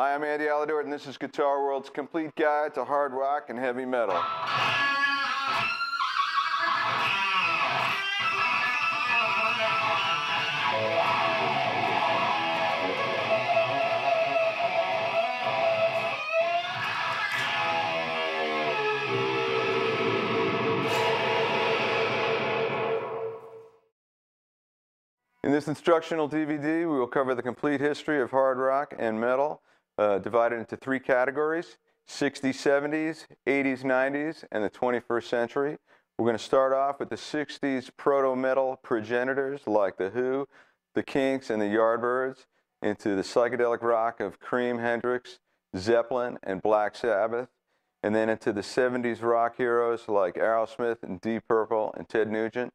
Hi, I'm Andy Alador, and this is Guitar World's complete guide to hard rock and heavy metal. In this instructional DVD, we will cover the complete history of hard rock and metal, divided into three categories: 60s, 70s, 80s, 90s, and the 21st century. We're going to start off with the 60s proto-metal progenitors like The Who, the Kinks, and the Yardbirds, into the psychedelic rock of Cream, Hendrix, Zeppelin, and Black Sabbath, and then into the 70s rock heroes like Aerosmith and Deep Purple and Ted Nugent.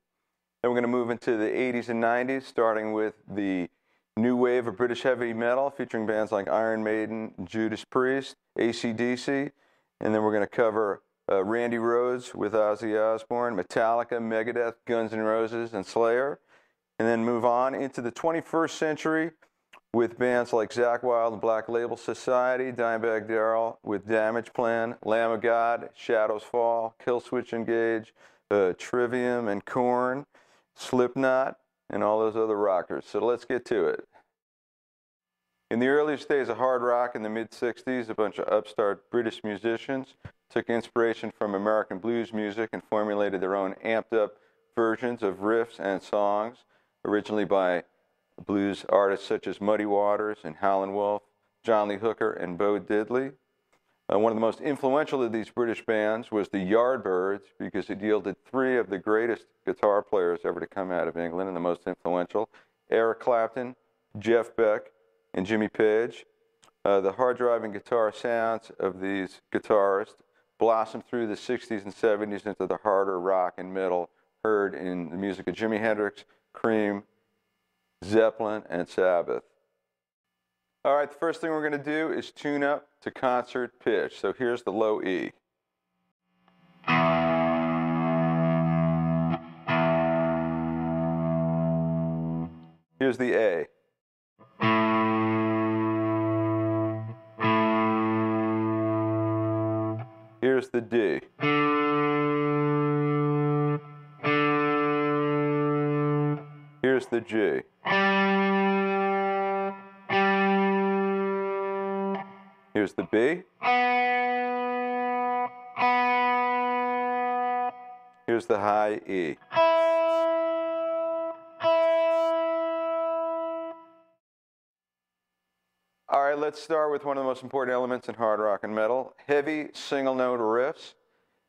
Then we're going to move into the 80s and 90s, starting with the new wave of British heavy metal, featuring bands like Iron Maiden, Judas Priest, AC/DC. And then we're going to cover Randy Rhoads with Ozzy Osbourne, Metallica, Megadeth, Guns N' Roses, and Slayer. And then move on into the 21st century with bands like Zakk Wylde and Black Label Society, Dimebag Darrell with Damage Plan, Lamb of God, Shadows Fall, Killswitch Engage, Trivium and Korn, Slipknot, and all those other rockers. So let's get to it. In the earliest days of hard rock in the mid-60s, a bunch of upstart British musicians took inspiration from American blues music and formulated their own amped-up versions of riffs and songs, originally by blues artists such as Muddy Waters and Howlin' Wolf, John Lee Hooker, and Bo Diddley. One of the most influential of these British bands was the Yardbirds, because it yielded three of the greatest guitar players ever to come out of England, and the most influential: Eric Clapton, Jeff Beck, and Jimmy Page. The hard-driving guitar sounds of these guitarists blossomed through the 60s and 70s into the harder rock and metal heard in the music of Jimi Hendrix, Cream, Zeppelin, and Sabbath. All right, the first thing we're going to do is tune up to concert pitch. So here's the low E. Here's the A. Here's the D. Here's the G. Here's the B. Here's the high E. All right, let's start with one of the most important elements in hard rock and metal: heavy single-note riffs.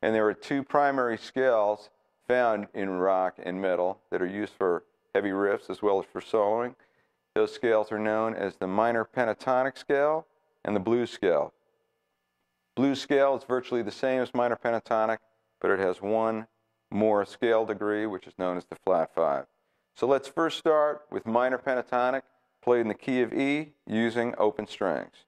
And there are two primary scales found in rock and metal that are used for heavy riffs as well as for soloing. Those scales are known as the minor pentatonic scale and the blues scale. Blues scale is virtually the same as minor pentatonic, but it has one more scale degree, which is known as the flat 5. So let's first start with minor pentatonic, played in the key of E using open strings.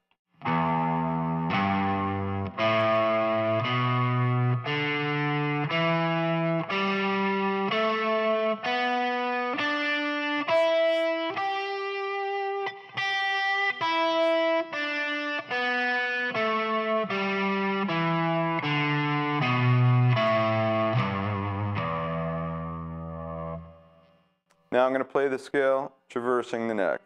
Now I'm going to play the scale traversing the neck.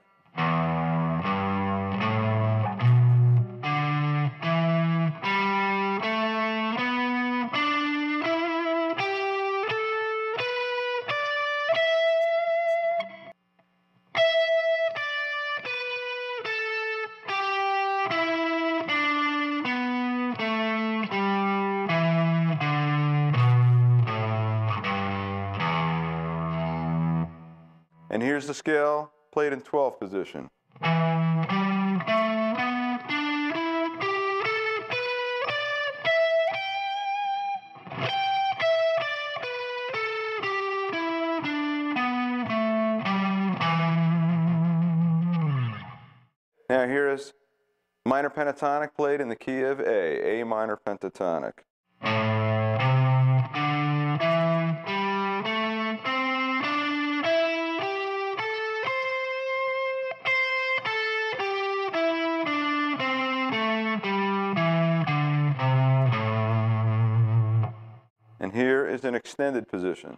And here's the scale played in 12th position. Now here's minor pentatonic played in the key of A minor pentatonic. an extended position.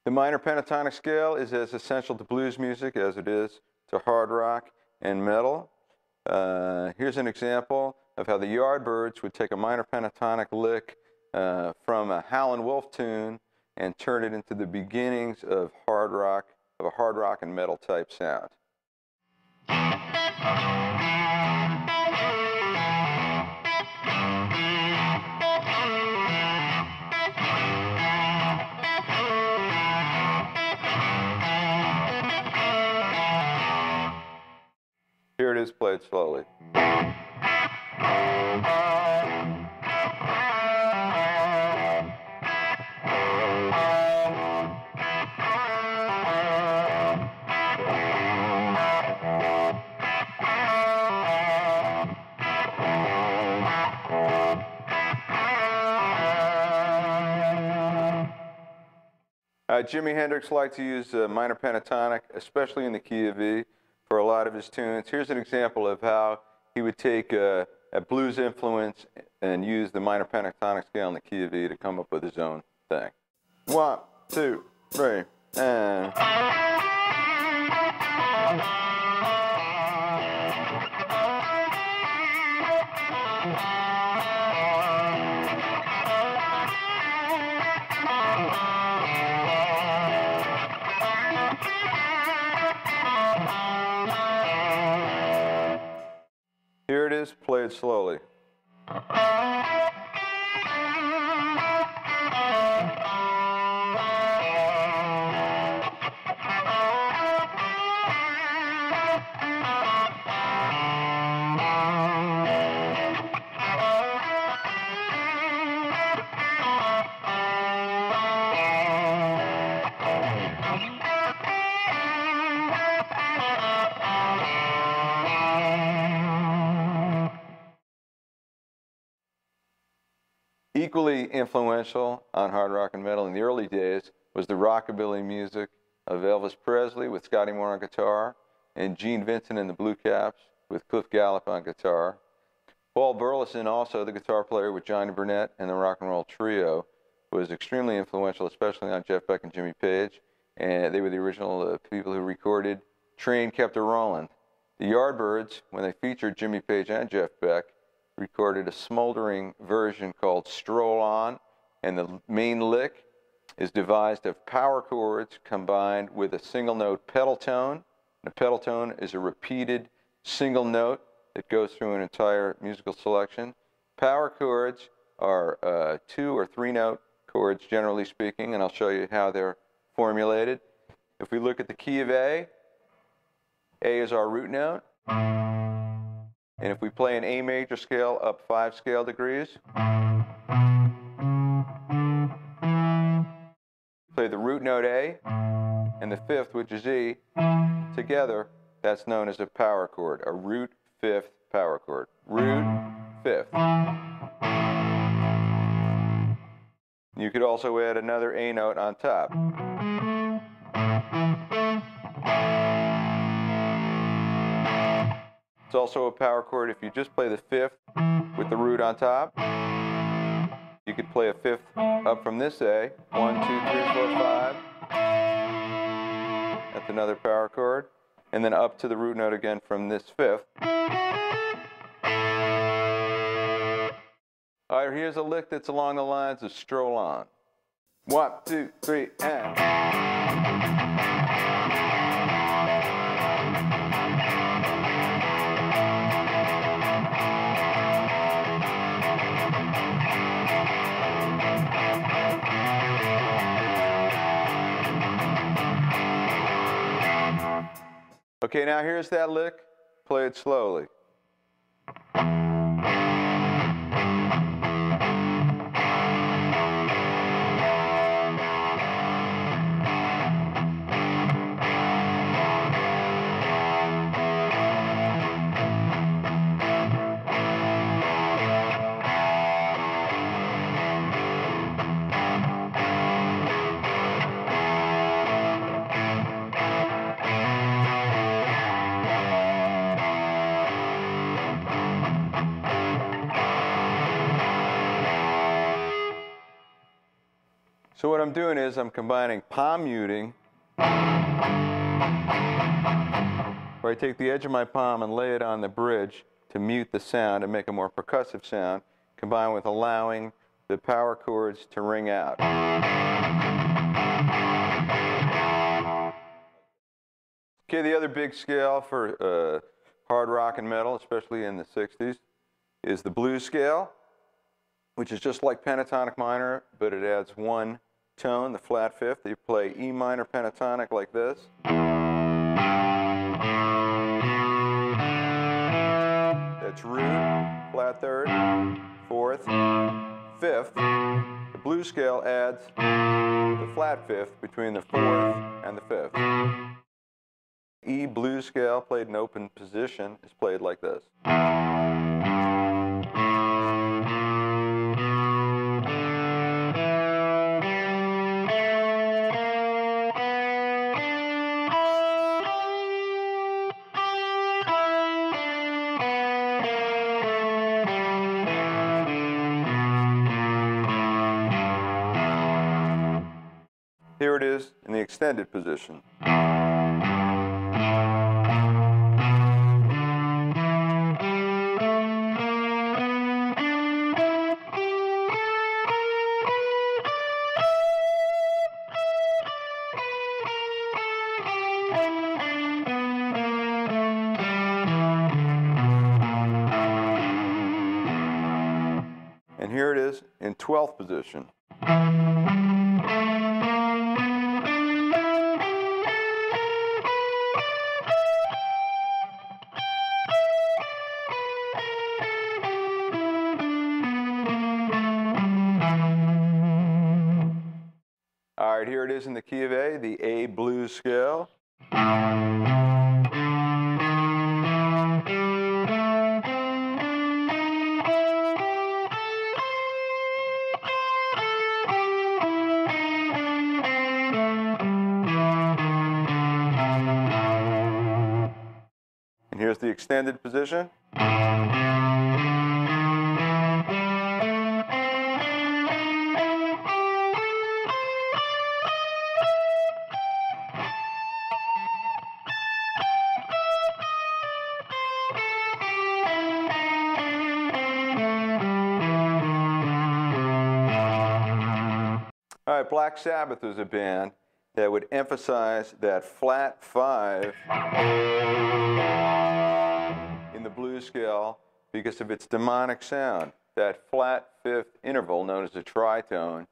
The minor pentatonic scale is as essential to blues music as it is to hard rock and metal. Here's an example of how the Yardbirds would take a minor pentatonic lick from a Howlin' Wolf tune and turn it into the beginnings of a hard rock and metal type sound. Here it is played slowly. Jimi Hendrix liked to use minor pentatonic, especially in the key of E, for a lot of his tunes. Here's an example of how he would take a blues influence and use the minor pentatonic scale in the key of E to come up with his own thing. 1, 2, 3, and... Here it is, played slowly. Equally influential on hard rock and metal in the early days was the rockabilly music of Elvis Presley with Scotty Moore on guitar and Gene Vincent and the Blue Caps with Cliff Gallup on guitar. Paul Burleson, also the guitar player with Johnny Burnett and the Rock and Roll Trio, was extremely influential, especially on Jeff Beck and Jimmy Page, and they were the original people who recorded Train Kept a Rollin'. The Yardbirds, when they featured Jimmy Page and Jeff Beck, recorded a smoldering version called Stroll On, and the main lick is devised of power chords combined with a single note pedal tone. The pedal tone is a repeated single note that goes through an entire musical selection. Power chords are 2 or 3 note chords, generally speaking, and I'll show you how they're formulated. If we look at the key of A is our root note. And if we play an A major scale up 5 scale degrees, play the root note A and the 5th, which is E, together, that's known as a power chord, a root 5th power chord. Root 5th. You could also add another A note on top. It's also a power chord if you just play the 5th with the root on top. You could play a 5th up from this A. 1, 2, 3, 4, 5. That's another power chord. And then up to the root note again from this 5th. All right, here's a lick that's along the lines of Stroll On. 1, 2, 3, and... Okay, now here's that lick. Play it slowly. So what I'm doing is I'm combining palm muting, where I take the edge of my palm and lay it on the bridge to mute the sound and make a more percussive sound, combined with allowing the power chords to ring out. Okay, the other big scale for hard rock and metal, especially in the 60s, is the blues scale, which is just like pentatonic minor, but it adds one tone, the flat fifth. You play E minor pentatonic like this. That's root, flat third, fourth, fifth. The blues scale adds the flat fifth between the fourth and the fifth. E blues scale, played in open position, is played like this. Here it is in the extended position. And here it is in 12th position. All right, here it is in the key of A, the A blues scale. And here's the extended position. All right, Black Sabbath was a band that would emphasize that flat five in the blues scale because of its demonic sound. That flat fifth interval, known as a tritone,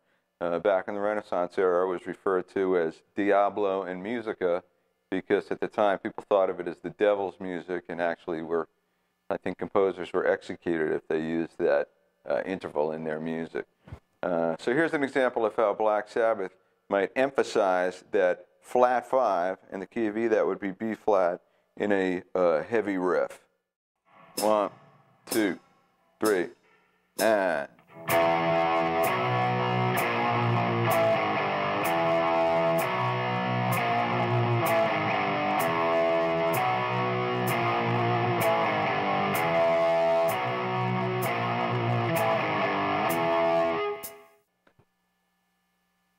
back in the Renaissance era was referred to as Diablo in Musica because at the time people thought of it as the devil's music, and actually I think composers were executed if they used that interval in their music. So here's an example of how Black Sabbath might emphasize that flat five in the key of E. That would be B flat in a heavy riff. 1, 2, 3, and.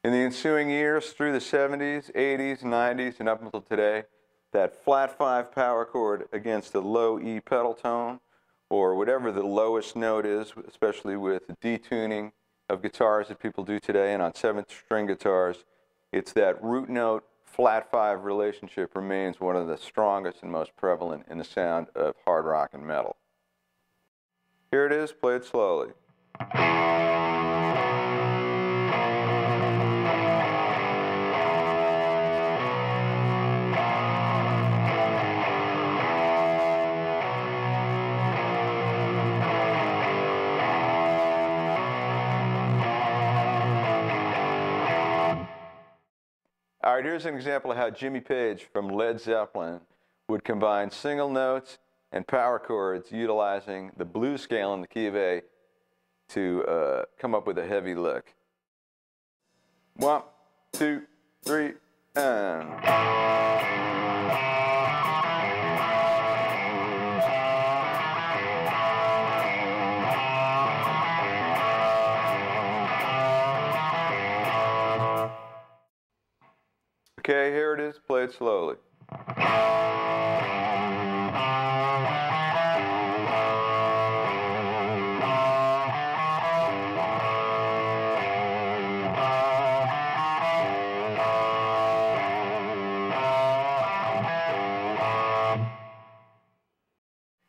In the ensuing years, through the 70s, 80s, 90s, and up until today, that flat five power chord against a low E pedal tone, or whatever the lowest note is, especially with detuning of guitars that people do today, and on 7th string guitars, it's that root note flat five relationship remains one of the strongest and most prevalent in the sound of hard rock and metal. Here it is, played slowly. All right, here's an example of how Jimmy Page from Led Zeppelin would combine single notes and power chords utilizing the blues scale in the key of A to come up with a heavy lick. 1, 2, 3, and. Okay, here it is, played slowly.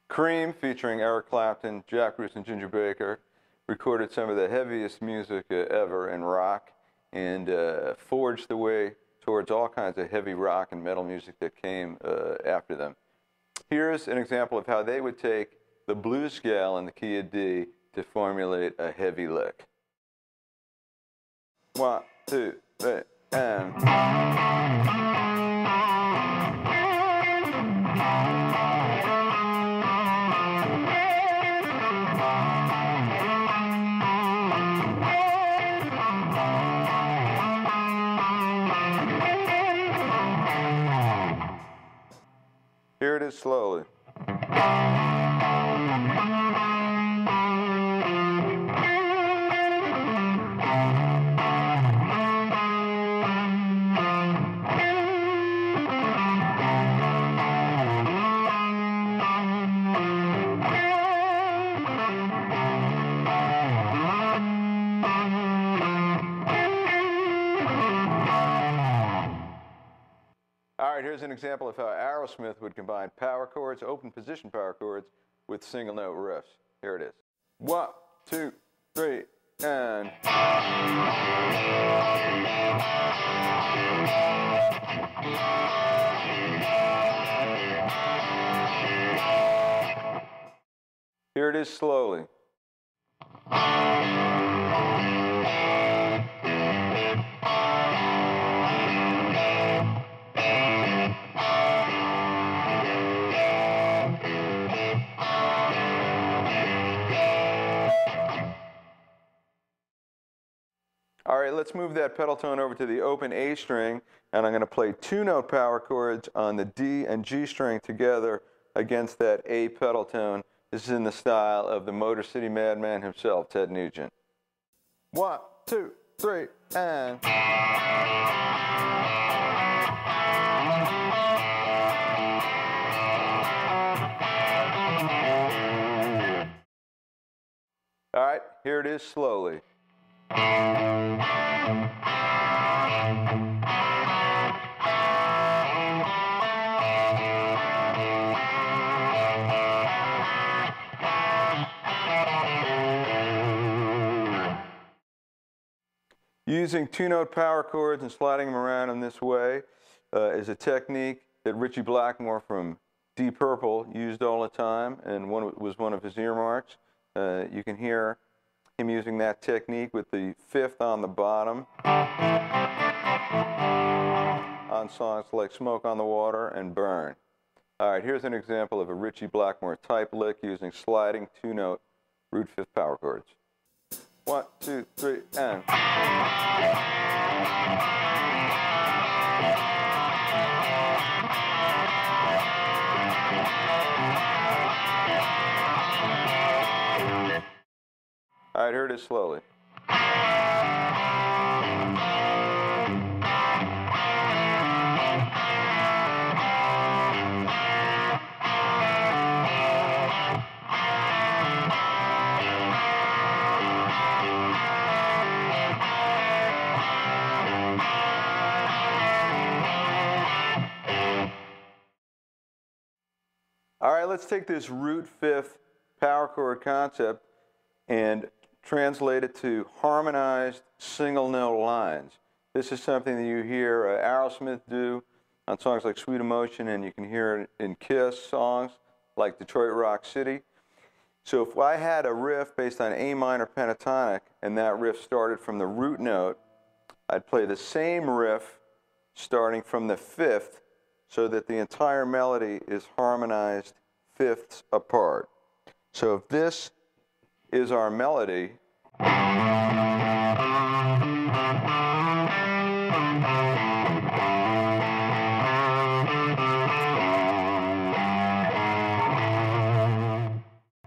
Cream, featuring Eric Clapton, Jack Bruce, and Ginger Baker, recorded some of the heaviest music ever in rock, and forged the way towards all kinds of heavy rock and metal music that came after them. Here's an example of how they would take the blues scale in the key of D to formulate a heavy lick. 1, 2, 3, and... Here it is slowly. All right, here's an example of how Aerosmith would combine power chords, open position power chords, with single note riffs. Here it is. 1, 2, 3, and... Here it is slowly. All right, let's move that pedal tone over to the open A string, and I'm going to play 2-note power chords on the D and G string together against that A pedal tone. This is in the style of the Motor City Madman himself, Ted Nugent. 1, 2, 3, and... All right, here it is slowly. Using 2-note power chords and sliding them around in this way is a technique that Ritchie Blackmore from Deep Purple used all the time, and was one of his earmarks. You can hear him using that technique with the 5th on the bottom on songs like Smoke on the Water and Burn. All right, here's an example of a Ritchie Blackmore type lick using sliding 2-note root 5th power chords. 1, 2, 3, and... All right, here it is slowly. All right, let's take this root 5th power chord concept and translate it to harmonized single note lines. This is something that you hear Aerosmith do on songs like Sweet Emotion, and you can hear it in Kiss songs like Detroit Rock City. So if I had a riff based on A minor pentatonic and that riff started from the root note, I'd play the same riff starting from the 5th so that the entire melody is harmonized 5ths apart. So if this is our melody,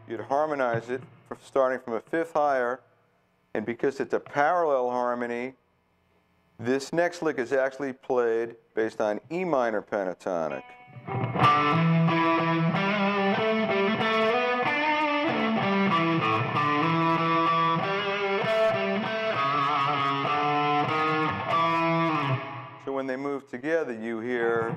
you'd harmonize it starting from a 5th higher, and because it's a parallel harmony, This next lick is actually played based on E minor pentatonic. So when they move together, you hear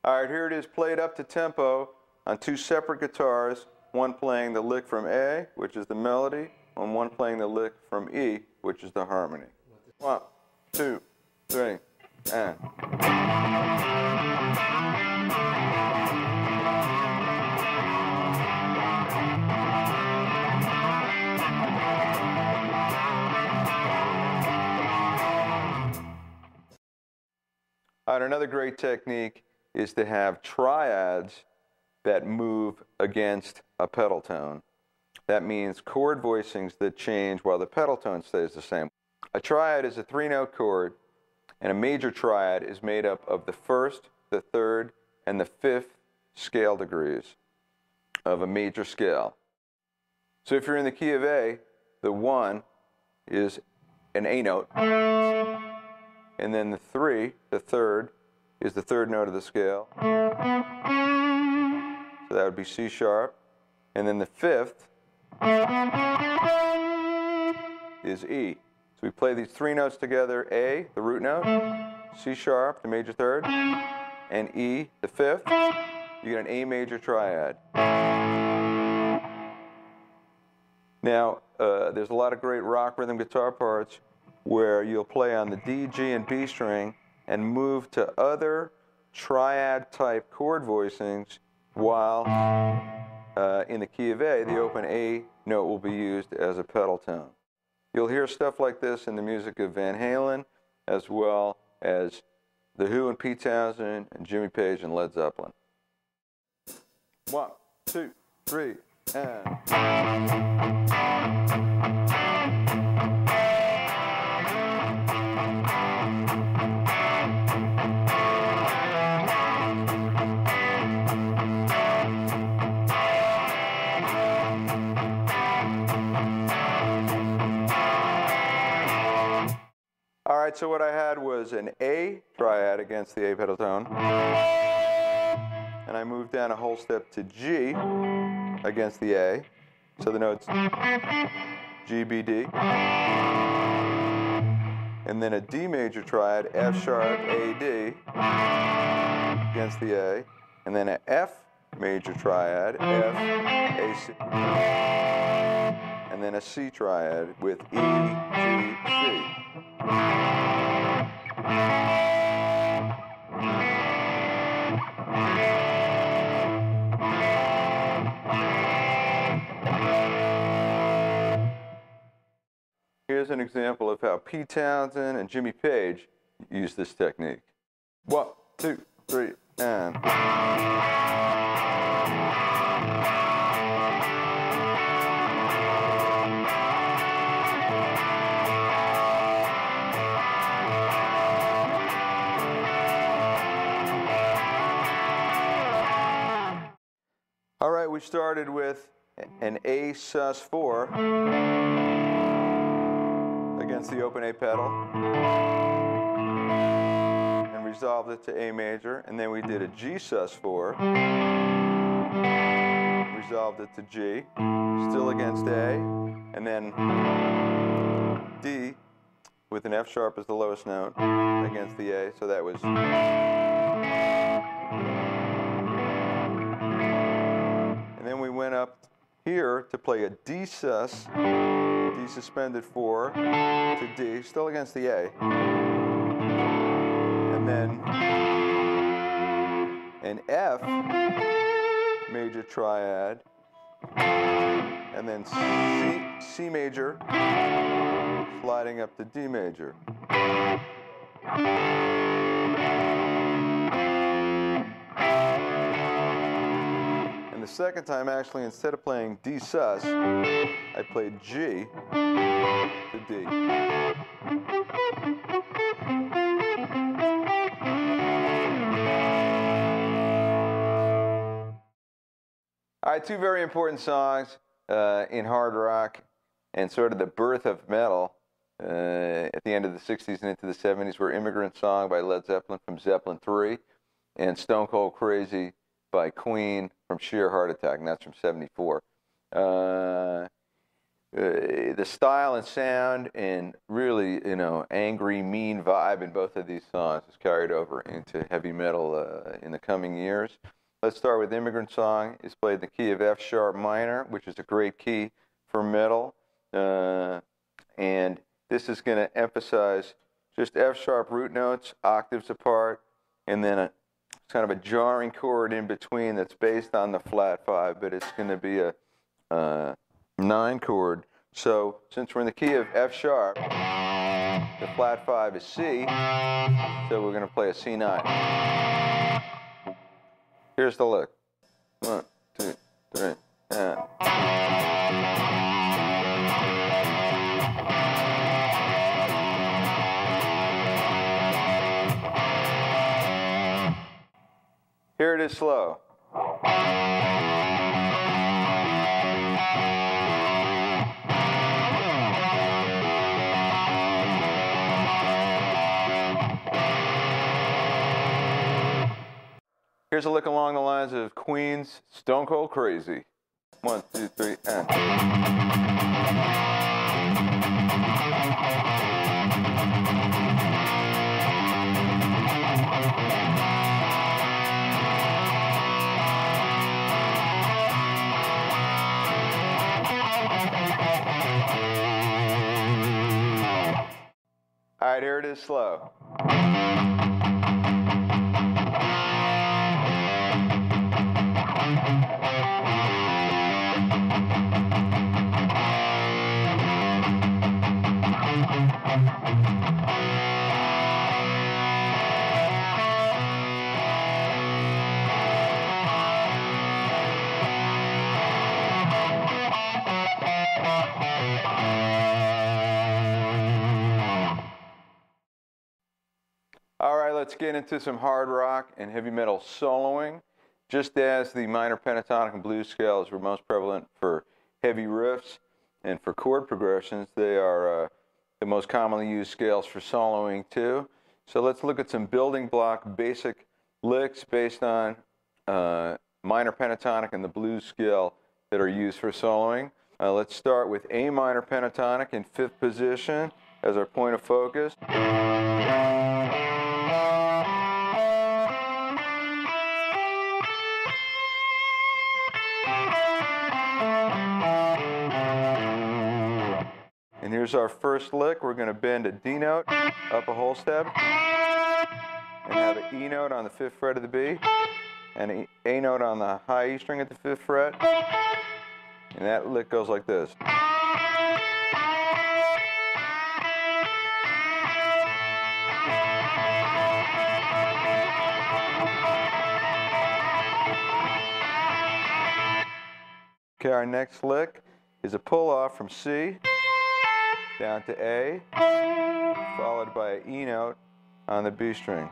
all right, here it is played up to tempo on two separate guitars, one playing the lick from A, which is the melody, and one playing the lick from E, which is the harmony. 1, 2, 3, and. All right, another great technique is to have triads that move against a pedal tone. That means chord voicings that change while the pedal tone stays the same. A triad is a three-note chord, and a major triad is made up of the first, the third, and the fifth scale degrees of a major scale. So if you're in the key of A, the 1 is an A note. And then the 3, the third, is the third note of the scale. So that would be C sharp. And then the 5th is E. So we play these three notes together: A, the root note, C sharp, the major third, and E, the 5th. You get an A major triad. Now, there's a lot of great rock rhythm guitar parts where you'll play on the D, G, and B string and move to other triad-type chord voicings while in the key of A, the open A note will be used as a pedal tone. You'll hear stuff like this in the music of Van Halen, as well as The Who and Pete Townsend and Jimmy Page and Led Zeppelin. 1, 2, 3, and... All right, so what I had was an A triad against the A pedal tone, and I moved down a whole step to G against the A, so the notes G, B, D, and then a D major triad, F sharp, A, D, against the A, and then an F major triad, F, A, C, and then a C triad with E, G, C. Here's an example of how Pete Townsend and Jimmy Page use this technique. 1, 2, 3, and... All right, we started with an A sus4 against the open A pedal and resolved it to A major, and then we did a G sus4, resolved it to G, still against A, and then D with an F sharp as the lowest note against the A, so that was... And then we went up here to play a D sus, D suspended 4 to D, still against the A. And then an F major triad, and then C major, sliding up to D major. And the second time, actually, instead of playing D sus, I played G to D. right, two very important songs in hard rock and sort of the birth of metal at the end of the 60s and into the 70s were Immigrant Song by Led Zeppelin from Zeppelin 3 and Stone Cold Crazy by Queen from Sheer Heart Attack, and that's from 74. The style and sound and really, angry, mean vibe in both of these songs is carried over into heavy metal in the coming years. Let's start with Immigrant Song. It's played in the key of F sharp minor, which is a great key for metal. And this is going to emphasize just F sharp root notes, octaves apart, and then a kind of a jarring chord in between that's based on the flat 5, but it's going to be a 9 chord. So since we're in the key of F sharp, the flat 5 is C, so we're going to play a C9. Here's the lick. 1, 2, 3, and. Here it is slow. Here's a lick along the lines of Queen's Stone Cold Crazy. 1, 2, 3, and. All right, here it is slow. All right, let's get into some hard rock and heavy metal soloing. Just as the minor pentatonic and blues scales were most prevalent for heavy riffs and for chord progressions, they are the most commonly used scales for soloing too. So let's look at some building block basic licks based on minor pentatonic and the blues scale that are used for soloing. Let's start with A minor pentatonic in 5th position as our point of focus. And here's our first lick. We're going to bend a D note up a whole step and have an E note on the 5th fret of the B and an A note on the high E string at the 5th fret. And that lick goes like this. Okay, our next lick is a pull off from C down to A, followed by an E note on the B string.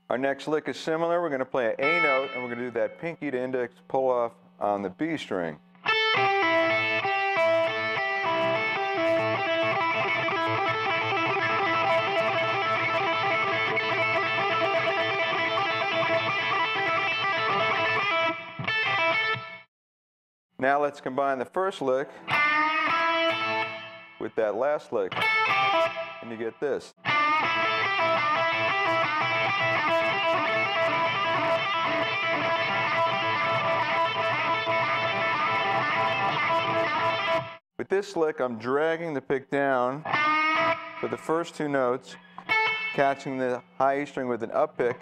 Our next lick is similar. We're going to play an A note, and we're going to do that pinky to index pull off on the B string. Now let's combine the first lick with that last lick, and you get this. With this lick, I'm dragging the pick down for the first 2 notes, catching the high E string with an up pick,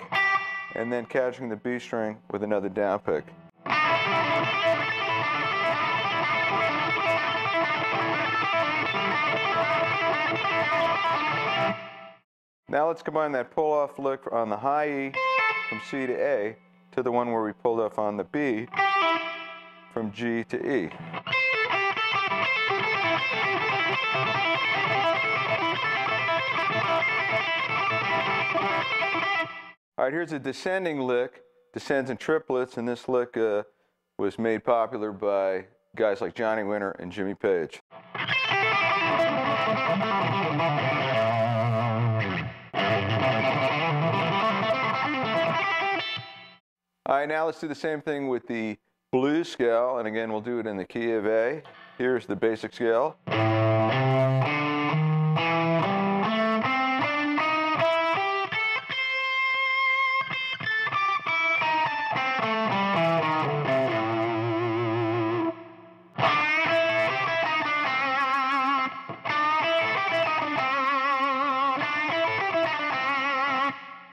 and then catching the B string with another down pick. Now let's combine that pull-off lick on the high E from C to A to the one where we pulled off on the B from G to E. All right, here's a descending lick, descends in triplets, and this lick was made popular by guys like Johnny Winter and Jimmy Page. All right, now let's do the same thing with the blues scale, and again, we'll do it in the key of A. Here's the basic scale.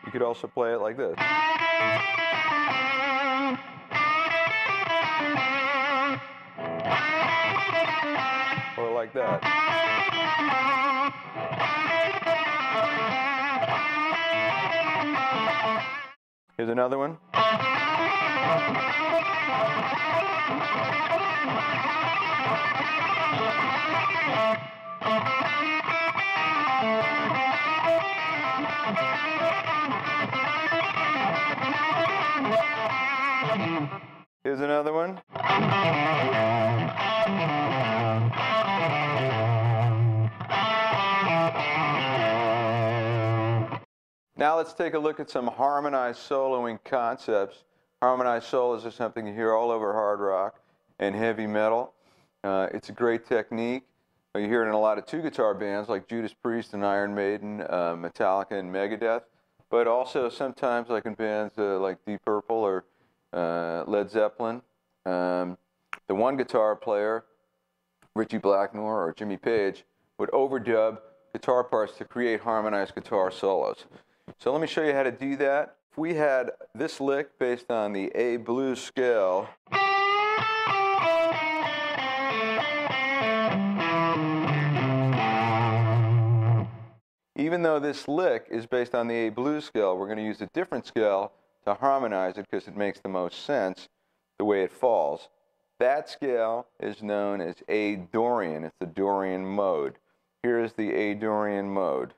You could also play it like this. Or like that. Here's another one. Here's another one. Now let's take a look at some harmonized soloing concepts. Harmonized solos are something you hear all over hard rock and heavy metal. It's a great technique. You hear it in a lot of two-guitar bands like Judas Priest and Iron Maiden, Metallica and Megadeth, but also sometimes like in bands like Deep Purple or Led Zeppelin. The one guitar player, Ritchie Blackmore or Jimmy Page, would overdub guitar parts to create harmonized guitar solos. So let me show you how to do that. If we had this lick based on the A blues scale, even though this lick is based on the A blues scale, we're going to use a different scale to harmonize it because it makes the most sense the way it falls. That scale is known as A Dorian. It's the Dorian mode. Here is the A Dorian mode.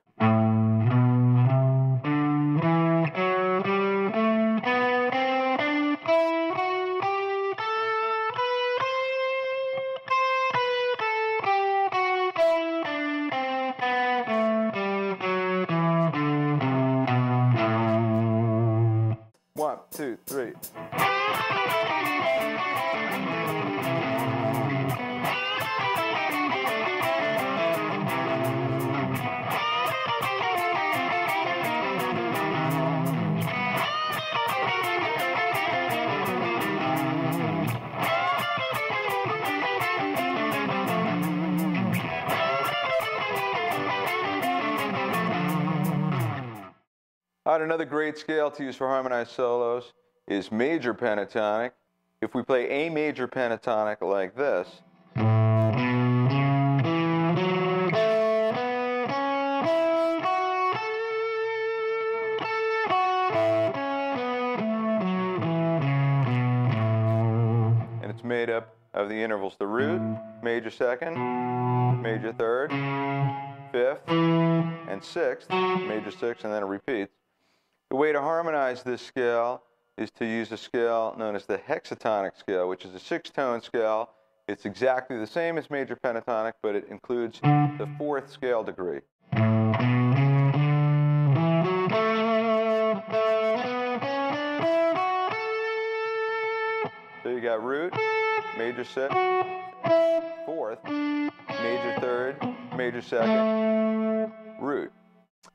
One, two, three. All right, another great scale to use for harmonized solos is major pentatonic. If we play A major pentatonic like this, and it's made up of the intervals, the root, major second, major third, fifth, and sixth, major sixth, and then it repeats. The way to harmonize this scale is to use a scale known as the hexatonic scale, which is a six-tone scale. It's exactly the same as major pentatonic, but it includes the fourth scale degree. So you got root, major sixth, fourth, major third, major second, root.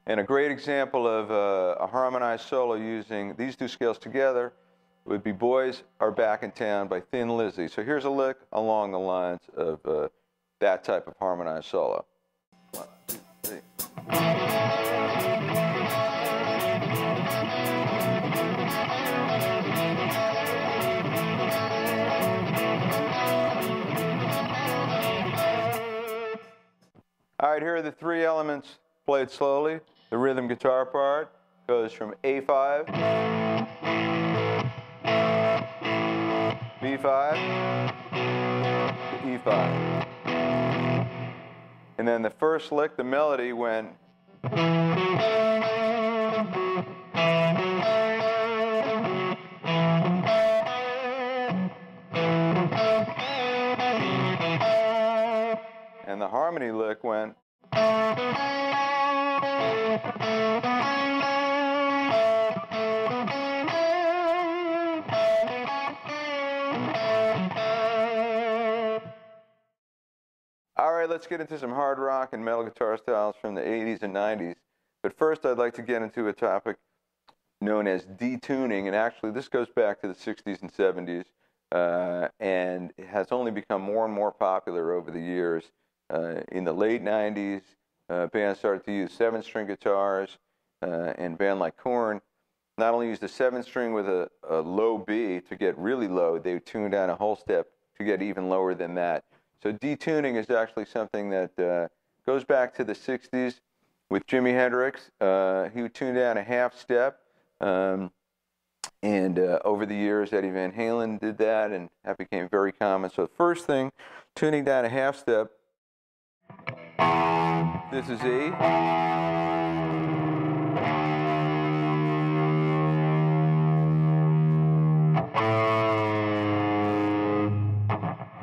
And a great example of a harmonized solo using these two scales together would be Boys Are Back in Town by Thin Lizzy. So here's a lick along the lines of that type of harmonized solo. One, two, three. All right, here are the three elements played slowly. The rhythm guitar part goes from A5, B5 to E5. And then the first lick, the melody went. And the harmony lick went. All right, let's get into some hard rock and metal guitar styles from the 80s and 90s. But first, I'd like to get into a topic known as detuning, and actually this goes back to the 60s and 70s, and it has only become more and more popular over the years. In the late 90s, bands started to use 7-string guitars, and a band like Korn not only used a 7-string with a low B to get really low, they would tune down a whole step to get even lower than that. So detuning is actually something that goes back to the 60s with Jimi Hendrix. He would tune down a half step, and over the years Eddie Van Halen did that, and that became very common. So the first thing, tuning down a half step, this is E.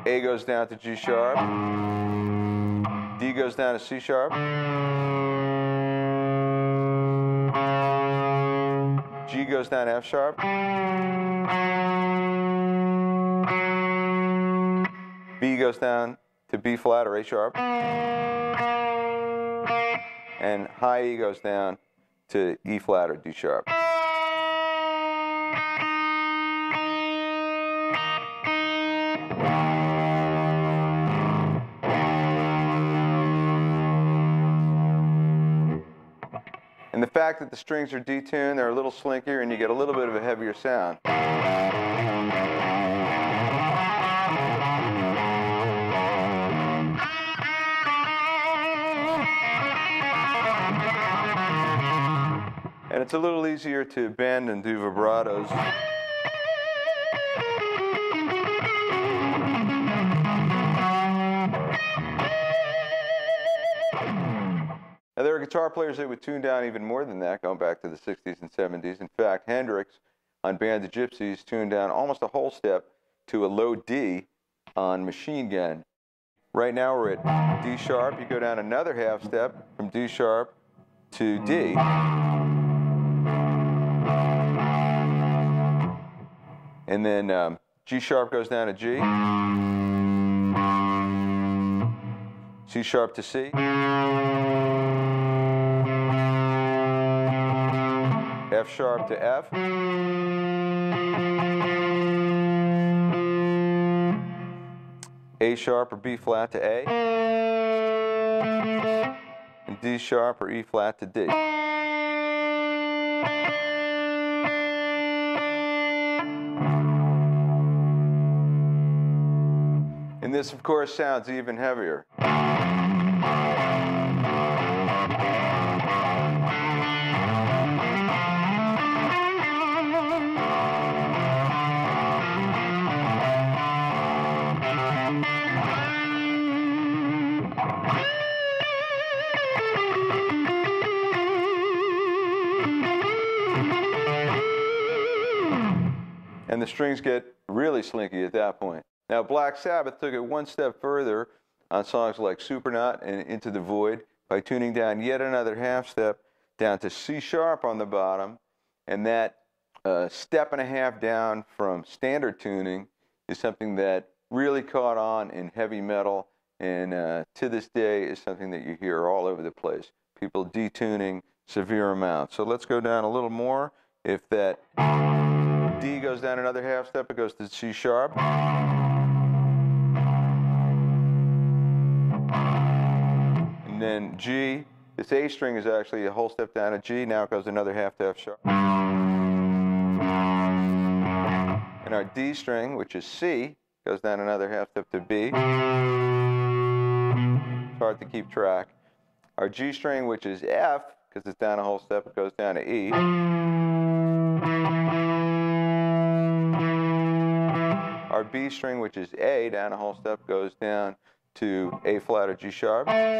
A goes down to G sharp, D goes down to C sharp, G goes down to F sharp, B goes down to B flat or A sharp, and high E goes down to E flat or D sharp. And the fact that the strings are detuned, they're a little slinkier, and you get a little bit of a heavier sound. And it's a little easier to bend and do vibratos. Now, there are guitar players that would tune down even more than that, going back to the 60s and 70s. In fact, Hendrix on Band of Gypsies tuned down almost a whole step to a low D on Machine Gun. Right now we're at D sharp. You go down another half step from D sharp to D. And then G sharp goes down to G. C sharp to C. F sharp to F. A sharp or B flat to A. And D sharp or E flat to D. And this, of course, sounds even heavier. And the strings get really slinky at that point. Now, Black Sabbath took it one step further on songs like Supernaut and Into the Void by tuning down yet another half step down to C sharp on the bottom, and that step and a half down from standard tuning is something that really caught on in heavy metal, and to this day is something that you hear all over the place. People detuning severe amounts. So let's go down a little more. If that D goes down another half step, it goes to C sharp. And then G, this A string is actually a whole step down to G. Now it goes another half to F sharp. And our D string, which is C, goes down another half step to B. It's hard to keep track. Our G string, which is F, because it's down a whole step, it goes down to E. Our B string, which is A, down a whole step, goes down to A flat or G sharp. And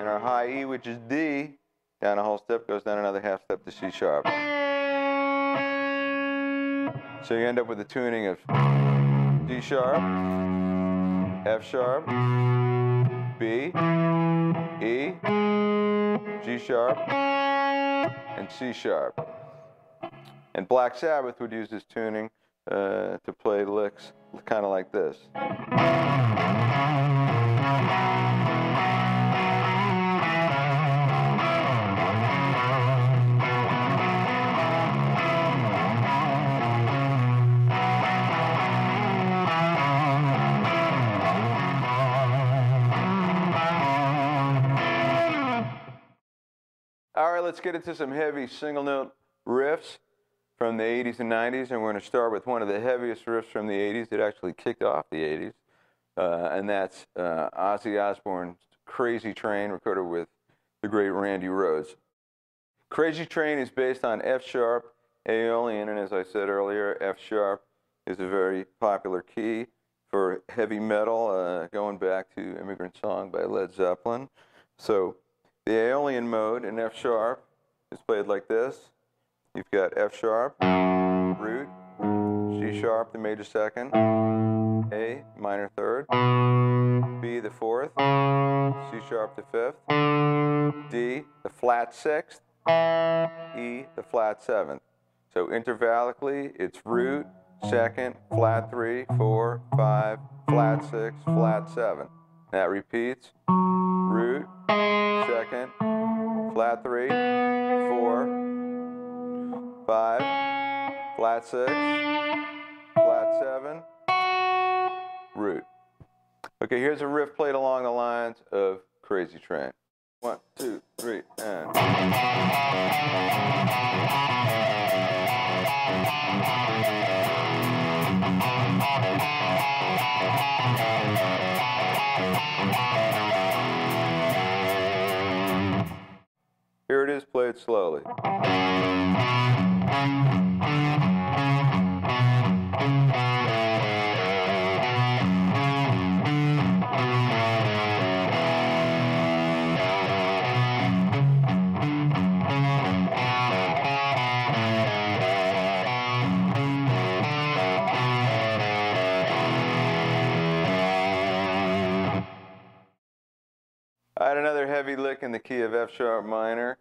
our high E, which is D, down a whole step, goes down another half step to C sharp. So you end up with a tuning of D sharp, F sharp, B, E, G sharp, and C sharp. And Black Sabbath would use this tuning to play licks kind of like this. All right, let's get into some heavy single note riffs from the 80s and 90s, and we're going to start with one of the heaviest riffs from the 80s. It actually kicked off the 80s, and that's Ozzy Osbourne's Crazy Train, recorded with the great Randy Rhoads. Crazy Train is based on F sharp Aeolian, and as I said earlier, F sharp is a very popular key for heavy metal, going back to Immigrant Song by Led Zeppelin. So the Aeolian mode in F sharp is played like this. You've got F sharp, root, G sharp, the major second, A, minor third, B, the fourth, C sharp, the fifth, D, the flat sixth, E, the flat seventh. So intervallically, it's root, second, flat 3, 4, 5, flat 6, flat 7. That repeats, root, second, flat 3, 4, 5, flat 6, flat 7, root. Okay, here's a riff played along the lines of Crazy Train. 1, 2, 3, and. Here it is played slowly. I had another heavy lick in the key of F sharp minor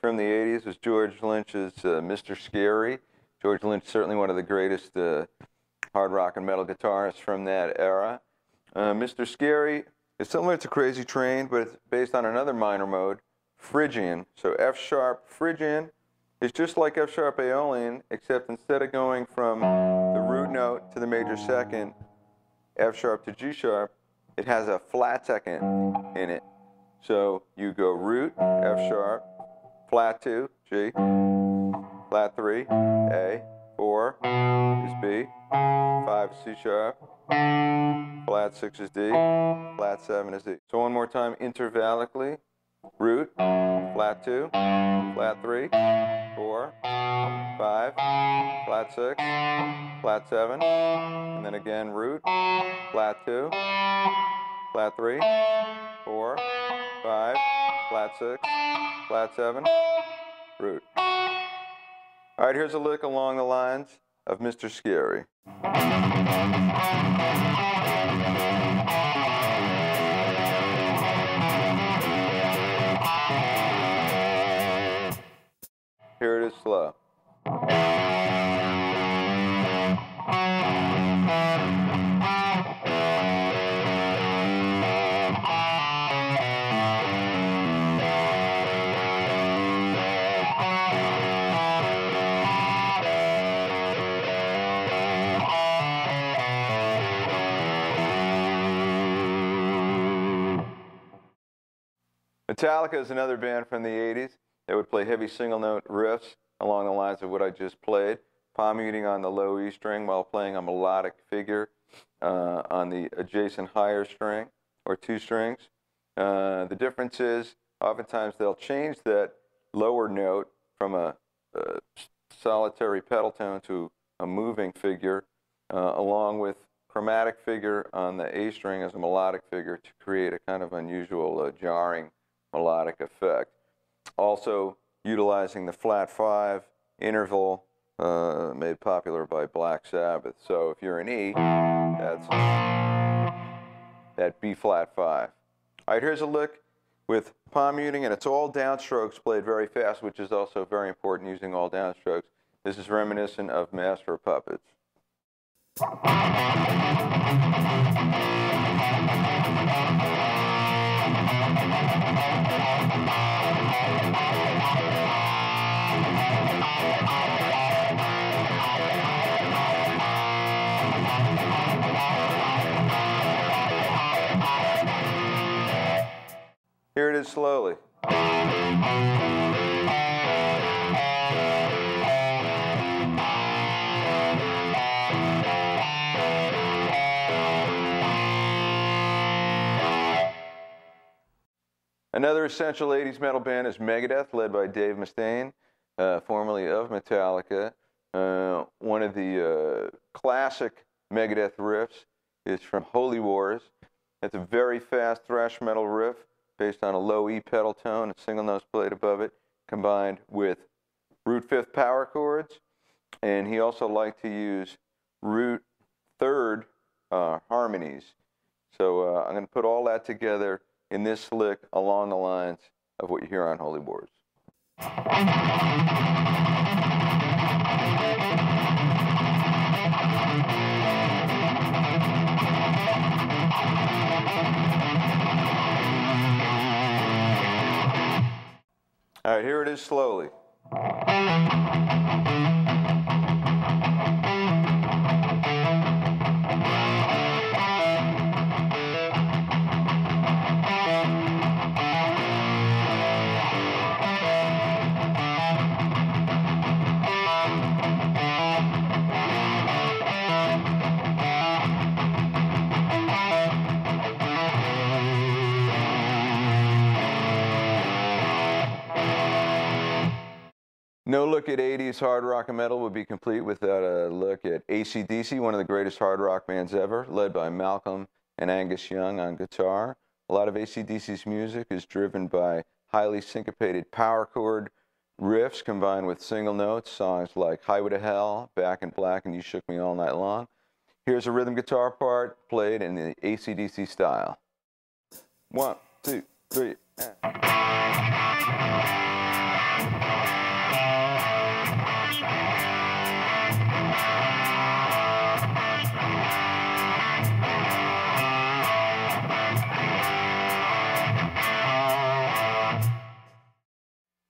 from the 80s. Was George Lynch's Mr. Scary. George Lynch, certainly one of the greatest hard rock and metal guitarists from that era. Mr. Scary is similar to Crazy Train, but it's based on another minor mode, Phrygian. So F sharp Phrygian is just like F sharp Aeolian, except instead of going from the root note to the major second, F sharp to G sharp, it has a flat second in it. So you go root, F sharp, flat 2, G, flat 3, A, 4 is B, 5 is C sharp, flat 6 is D, flat 7 is D. So one more time, intervallically, root, flat 2, flat 3, 4, 5, flat 6, flat 7, and then again root, flat 2, flat 3, 4, 5, flat 6, flat 7, root. All right, here's a lick along the lines of Mr. Scary. Here it is slow. Metallica is another band from the 80s that would play heavy single note riffs along the lines of what I just played, palm muting on the low E string while playing a melodic figure on the adjacent higher string or 2 strings. The difference is oftentimes they'll change that lower note from a solitary pedal tone to a moving figure along with chromatic figure on the A string as a melodic figure to create a kind of unusual jarring melodic effect. Also utilizing the flat 5 interval made popular by Black Sabbath. So if you're in E, that's that B flat 5. All right, here's a lick with palm muting, and it's all downstrokes played very fast, which is also very important, using all downstrokes. This is reminiscent of Master of Puppets. Here it is slowly. Another essential 80s metal band is Megadeth, led by Dave Mustaine, formerly of Metallica. One of the classic Megadeth riffs is from Holy Wars. It's a very fast thrash metal riff based on a low E pedal tone, a single note played above it, combined with root 5th power chords. And he also liked to use root 3rd harmonies. So I'm going to put all that together in this lick along the lines of what you hear on Holy Wars. All right, here it is slowly. No look at 80s hard rock and metal would be complete without a look at AC/DC, one of the greatest hard rock bands ever, led by Malcolm and Angus Young on guitar. A lot of AC/DC's music is driven by highly syncopated power chord riffs combined with single notes, songs like Highway to Hell, Back in Black, and You Shook Me All Night Long. Here's a rhythm guitar part played in the AC/DC style. 1, 2, 3, and...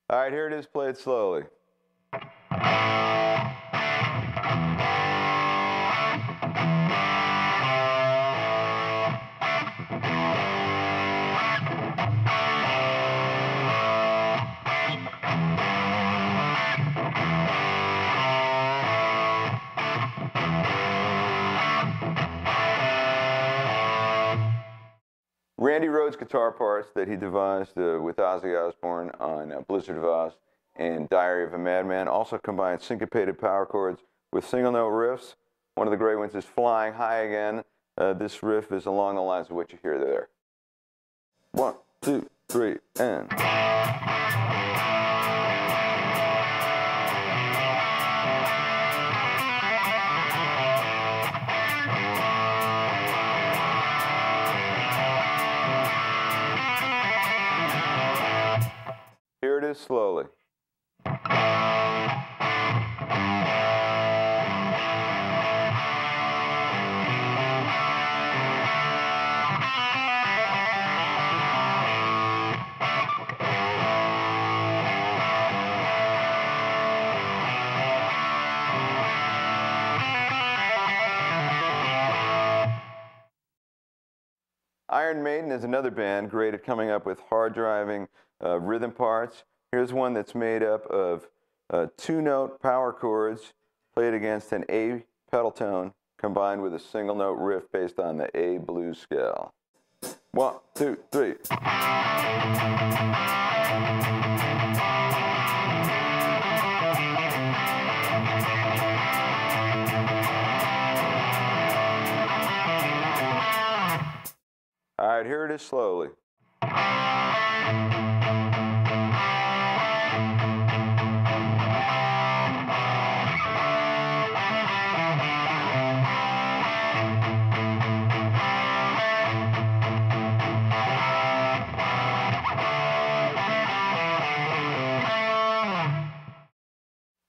All right, here it is played slowly. Randy Rhoads guitar parts that he devised with Ozzy Osbourne on Blizzard of Oz and Diary of a Madman also combine syncopated power chords with single note riffs. One of the great ones is Flying High Again. This riff is along the lines of what you hear there. 1, 2, 3, and... Here it is slowly. Iron Maiden is another band great at coming up with hard-driving rhythm parts. Here's one that's made up of 2-note power chords played against an A pedal tone combined with a single note riff based on the A blues scale. 1, 2, 3. right, here it is slowly.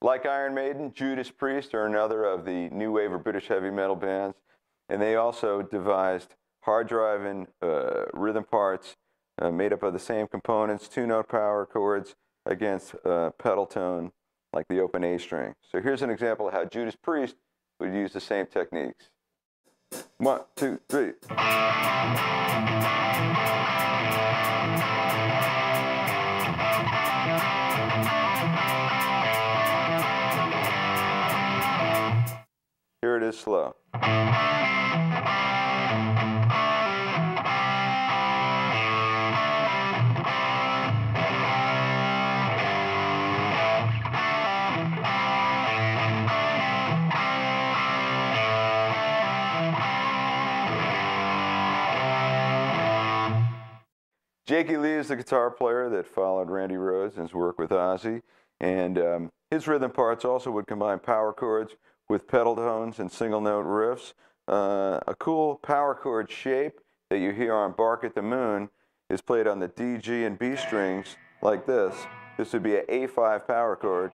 Like Iron Maiden, Judas Priest are another of the new wave of British heavy metal bands, and they also devised hard-driving rhythm parts made up of the same components, two-note power chords against pedal tone, like the open A string. So here's an example of how Judas Priest would use the same techniques. 1, 2, 3. Here it is slow. Jakey Lee is the guitar player that followed Randy Rhoads in his work with Ozzy, and his rhythm parts also would combine power chords with pedal tones and single note riffs. A cool power chord shape that you hear on Bark at the Moon is played on the D, G, and B strings like this. This would be an A5 power chord.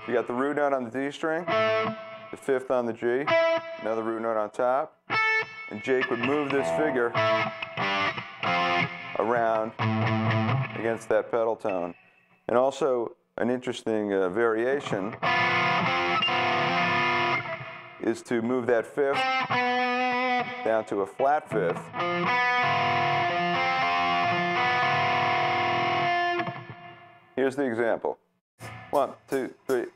You got the root note on the D string, the fifth on the G, another root note on top, and Jake would move this figure around against that pedal tone. And also, an interesting variation is to move that fifth down to a flat fifth. Here's the example. 1, 2, 3.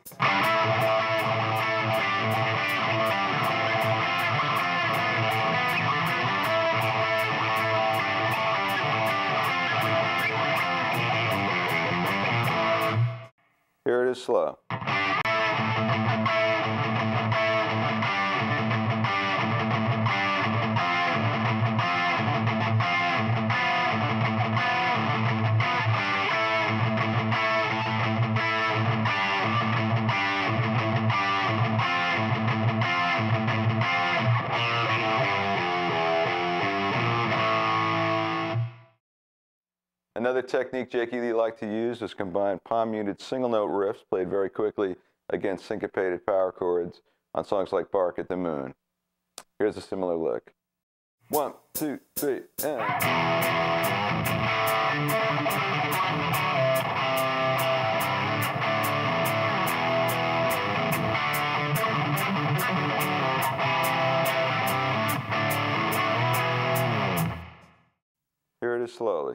Here it is slow. Another technique Jakey Lee liked to use was combine palm-muted single-note riffs played very quickly against syncopated power chords on songs like Bark at the Moon. Here's a similar lick. 1, 2, 3, and... Here it is slowly.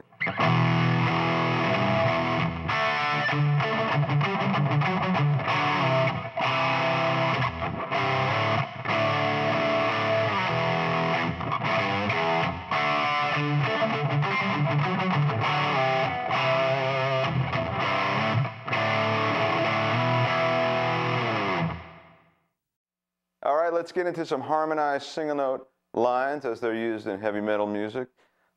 All right, let's get into some harmonized single note lines as they're used in heavy metal music.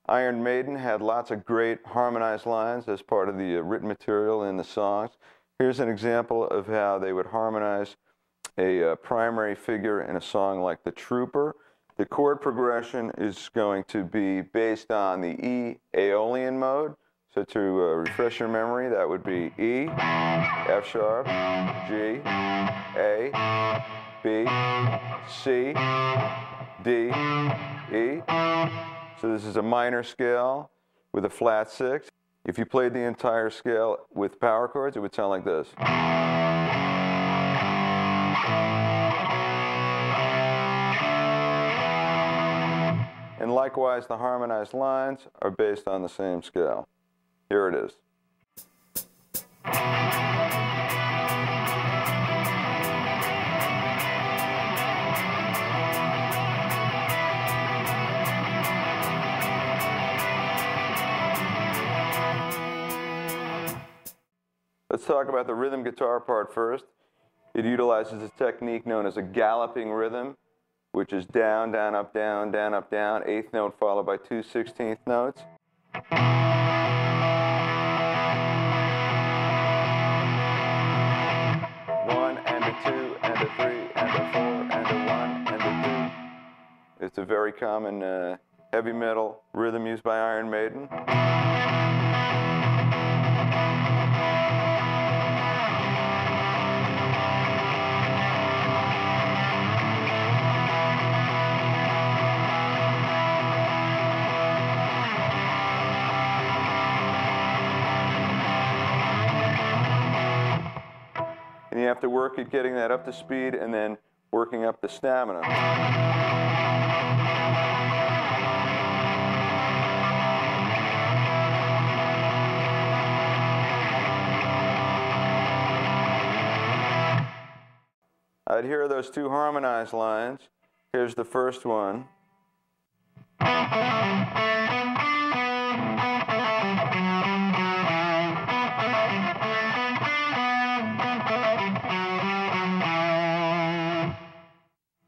Iron Maiden had lots of great harmonized lines as part of the written material in the songs. Here's an example of how they would harmonize a primary figure in a song like The Trooper. The chord progression is going to be based on the E Aeolian mode. So to refresh your memory, that would be E, F sharp, G, A, B, C, D, E. So this is a minor scale with a flat 6. If you played the entire scale with power chords, it would sound like this. And likewise, the harmonized lines are based on the same scale. Here it is. Let's talk about the rhythm guitar part first. It utilizes a technique known as a galloping rhythm. which is down, down, up, down, down, up, down, eighth note followed by two 16th notes. One and a two and a three and a four and a one and a two. It's a very common heavy metal rhythm used by Iron Maiden. And you have to work at getting that up to speed and then working up the stamina. I'd hear those two harmonized lines. Here's the first one.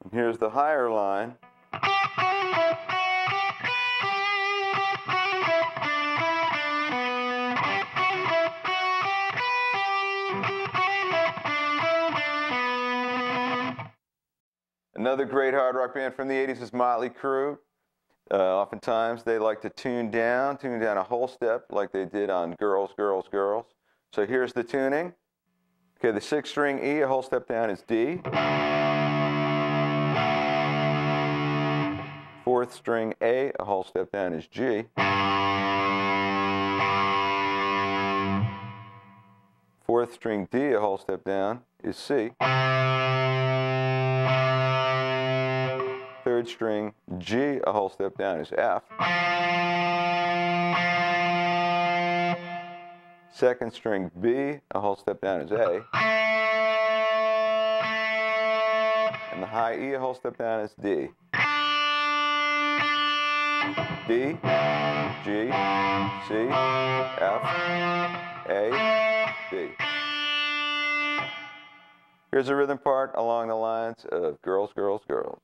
And here's the higher line. Another great hard rock band from the 80s is Motley Crue. Oftentimes they like to tune down a whole step like they did on Girls, Girls, Girls. So here's the tuning. Okay, the sixth string E, a whole step down, is D. Fourth string A, a whole step down, is G. Fourth string D, a whole step down, is C. Third string G, a whole step down, is F. Second string B, a whole step down, is A. And the high E, a whole step down, is D. D, G, C, F, A, D. Here's a rhythm part along the lines of Girls, Girls, Girls.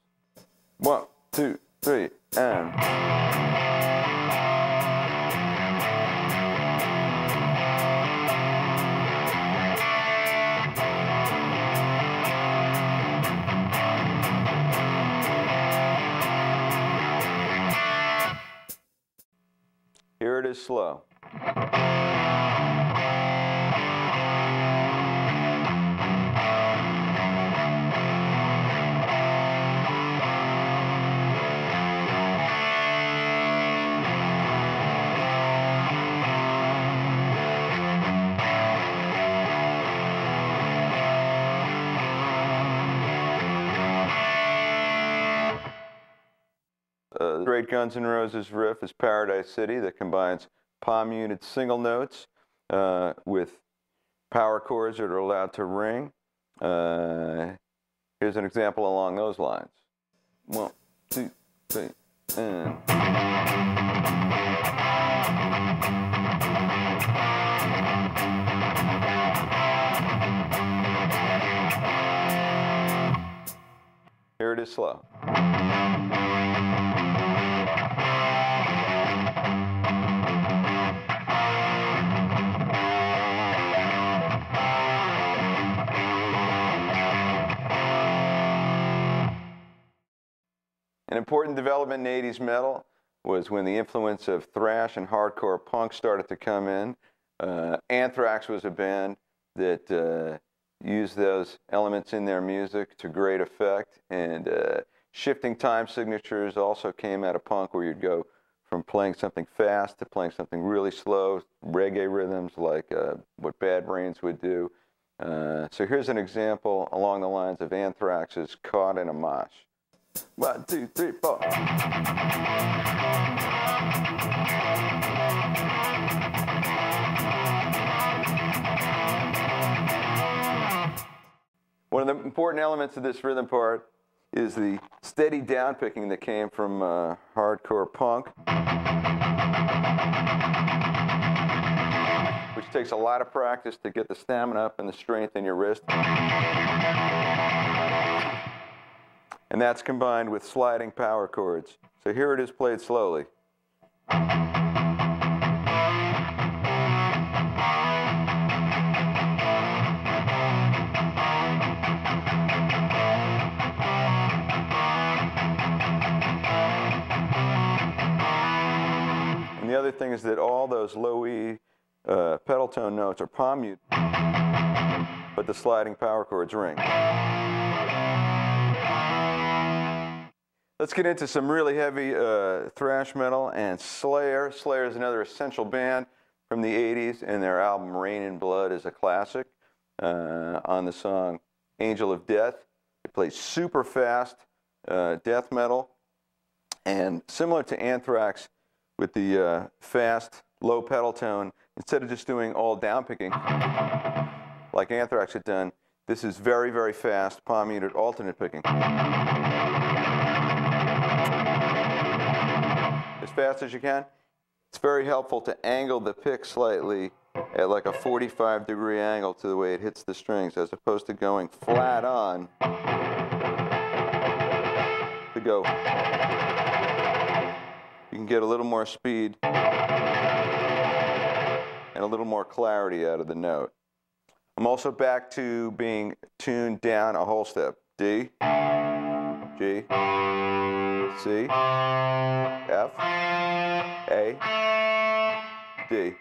1, 2, 3, and. Here it is slow. The great Guns N' Roses riff is Paradise City that combines palm-muted single notes with power chords that are allowed to ring. Here's an example along those lines. 1, 2, 3, and. Here it is slow. An important development in 80s metal was when the influence of thrash and hardcore punk started to come in. Anthrax was a band that used those elements in their music to great effect, and shifting time signatures also came out of punk, where you'd go from playing something fast to playing something really slow, reggae rhythms like what Bad Brains would do. So here's an example along the lines of Anthrax's Caught in a Mosh. 1, 2, 3, 4. One of the important elements of this rhythm part is the steady downpicking that came from hardcore punk, which takes a lot of practice to get the stamina up and the strength in your wrist. and that's combined with sliding power chords. So here it is played slowly. And the other thing is that all those low E pedal tone notes are palm mute, but the sliding power chords ring. Let's get into some really heavy thrash metal and Slayer. Slayer is another essential band from the 80s, and their album Rain in Blood is a classic. On the song Angel of Death, it plays super fast death metal, and similar to Anthrax with the fast low pedal tone, instead of just doing all down picking like Anthrax had done, this is very, very fast palm muted alternate picking. As fast as you can. It's very helpful to angle the pick slightly at like a 45-degree angle to the way it hits the strings, as opposed to going flat on to go. You can get a little more speed and a little more clarity out of the note. I'm also back to being tuned down a whole step. D, G, C, F, A, D.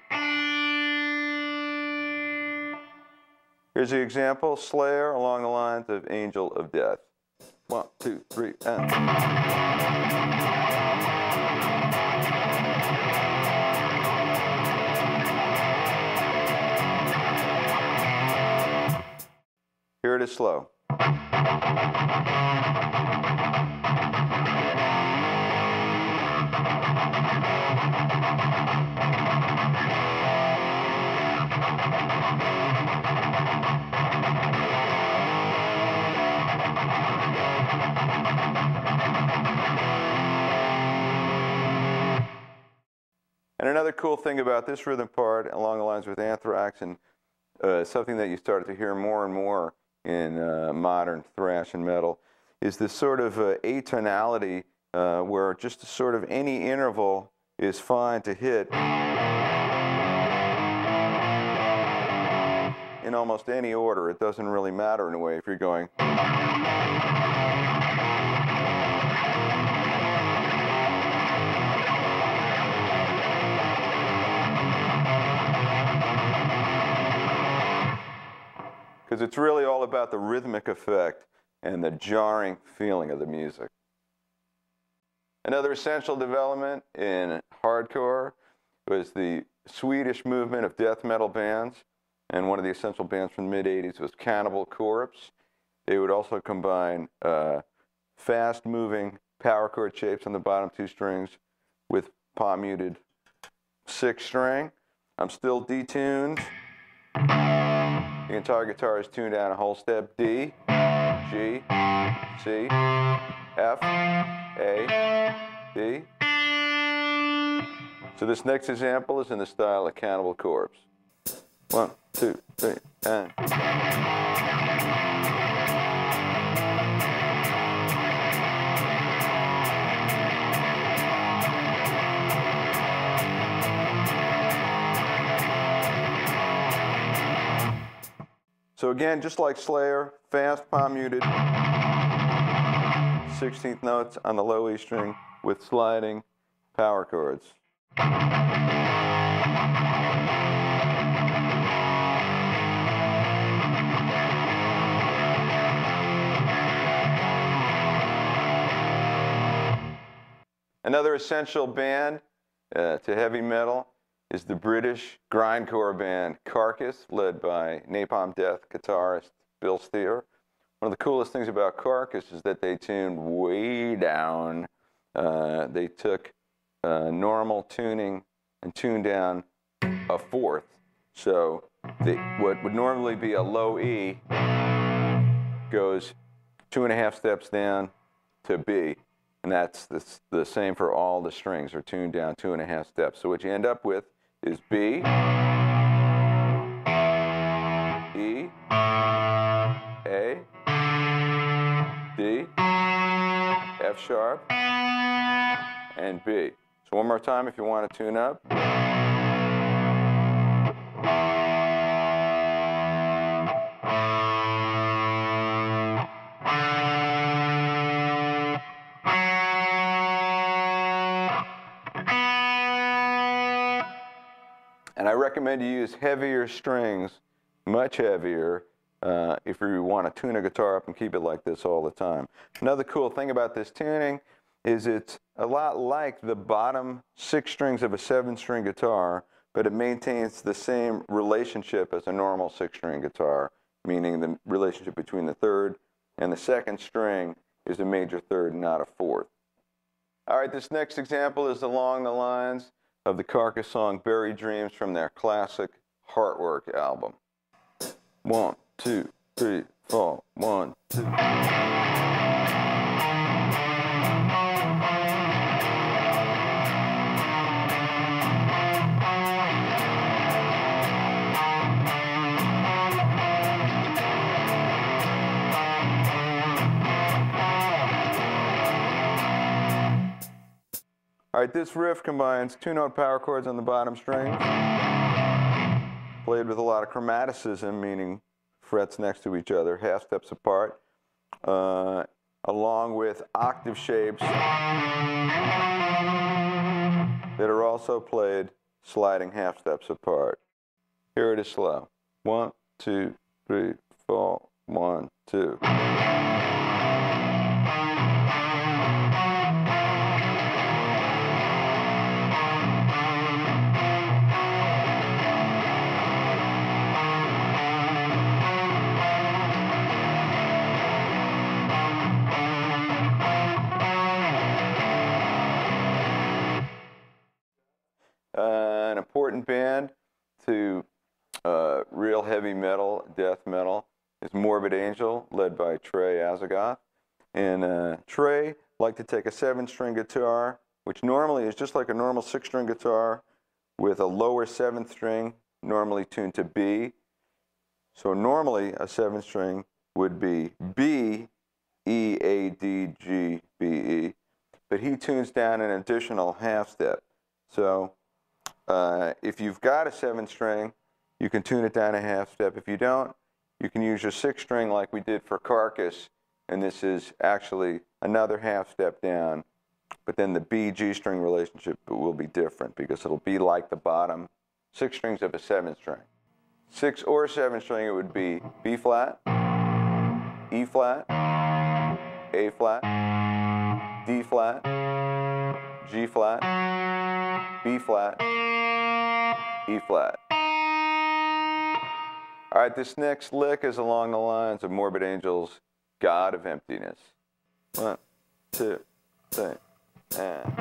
Here's the example, Slayer along the lines of Angel of Death. 1, 2, 3, and. Here it is slow. And another cool thing about this rhythm part, along the lines with Anthrax, and something that you started to hear more and more in modern thrash and metal, is this sort of atonality where just sort of any interval is fine to hit in almost any order. It doesn't really matter in a way if you're going. Because it's really all about the rhythmic effect and the jarring feeling of the music. Another essential development in hardcore was the Swedish movement of death metal bands, and one of the essential bands from the mid-'80s was Cannibal Corpse. They would also combine fast-moving power chord shapes on the bottom two strings with palm-muted sixth string. I'm still detuned. The entire guitar is tuned down a whole step. D, G, C, F, A, D. So this next example is in the style of Cannibal Corpse. 1, 2, 3, and. So again, just like Slayer, fast palm muted, 16th notes on the low E string with sliding power chords. Another essential band to heavy metal is the British grindcore band Carcass, led by Napalm Death guitarist Bill Steer. One of the coolest things about Carcass is that they tuned way down. They took normal tuning and tuned down a fourth. So what would normally be a low E goes 2.5 steps down to B. And that's the same for all the strings, are tuned down 2.5 steps. So what you end up with is B, E, A, D, sharp, and B. So one more time if you want to tune up. And I recommend you use heavier strings, much heavier, if you want to tune a guitar up and keep it like this all the time. Another cool thing about this tuning is it's a lot like the bottom 6 strings of a 7-string guitar, but it maintains the same relationship as a normal 6-string guitar, meaning the relationship between the 3rd and the 2nd string is a major 3rd, not a 4th. All right, this next example is along the lines of the Carcass song Buried Dreams from their classic Heartwork album. 1, 2, 3, 4, 1, 2. All right, this riff combines 2-note power chords on the bottom strings, played with a lot of chromaticism, meaning frets next to each other, half steps apart, along with octave shapes that are also played sliding half steps apart. Here it is slow. 1, 2, 3, 4, 1, 2. An important band to real heavy metal, death metal, is Morbid Angel, led by Trey Azagoth. And Trey liked to take a 7-string guitar, which normally is just like a normal 6-string guitar, with a lower 7th string, normally tuned to B. So normally a 7-string would be B, E, A, D, G, B, E. But he tunes down an additional half step. So if you've got a 7-string, you can tune it down a half step. If you don't, you can use your 6-string like we did for Carcass, and this is actually another half step down. But then the B-G string relationship will be different because it'll be like the bottom 6 strings of a 7-string. 6 or 7-string, it would be B flat, E flat, A flat, D flat, G flat, B flat, E flat. All right, this next lick is along the lines of Morbid Angel's God of Emptiness. 1, 2, 3, and...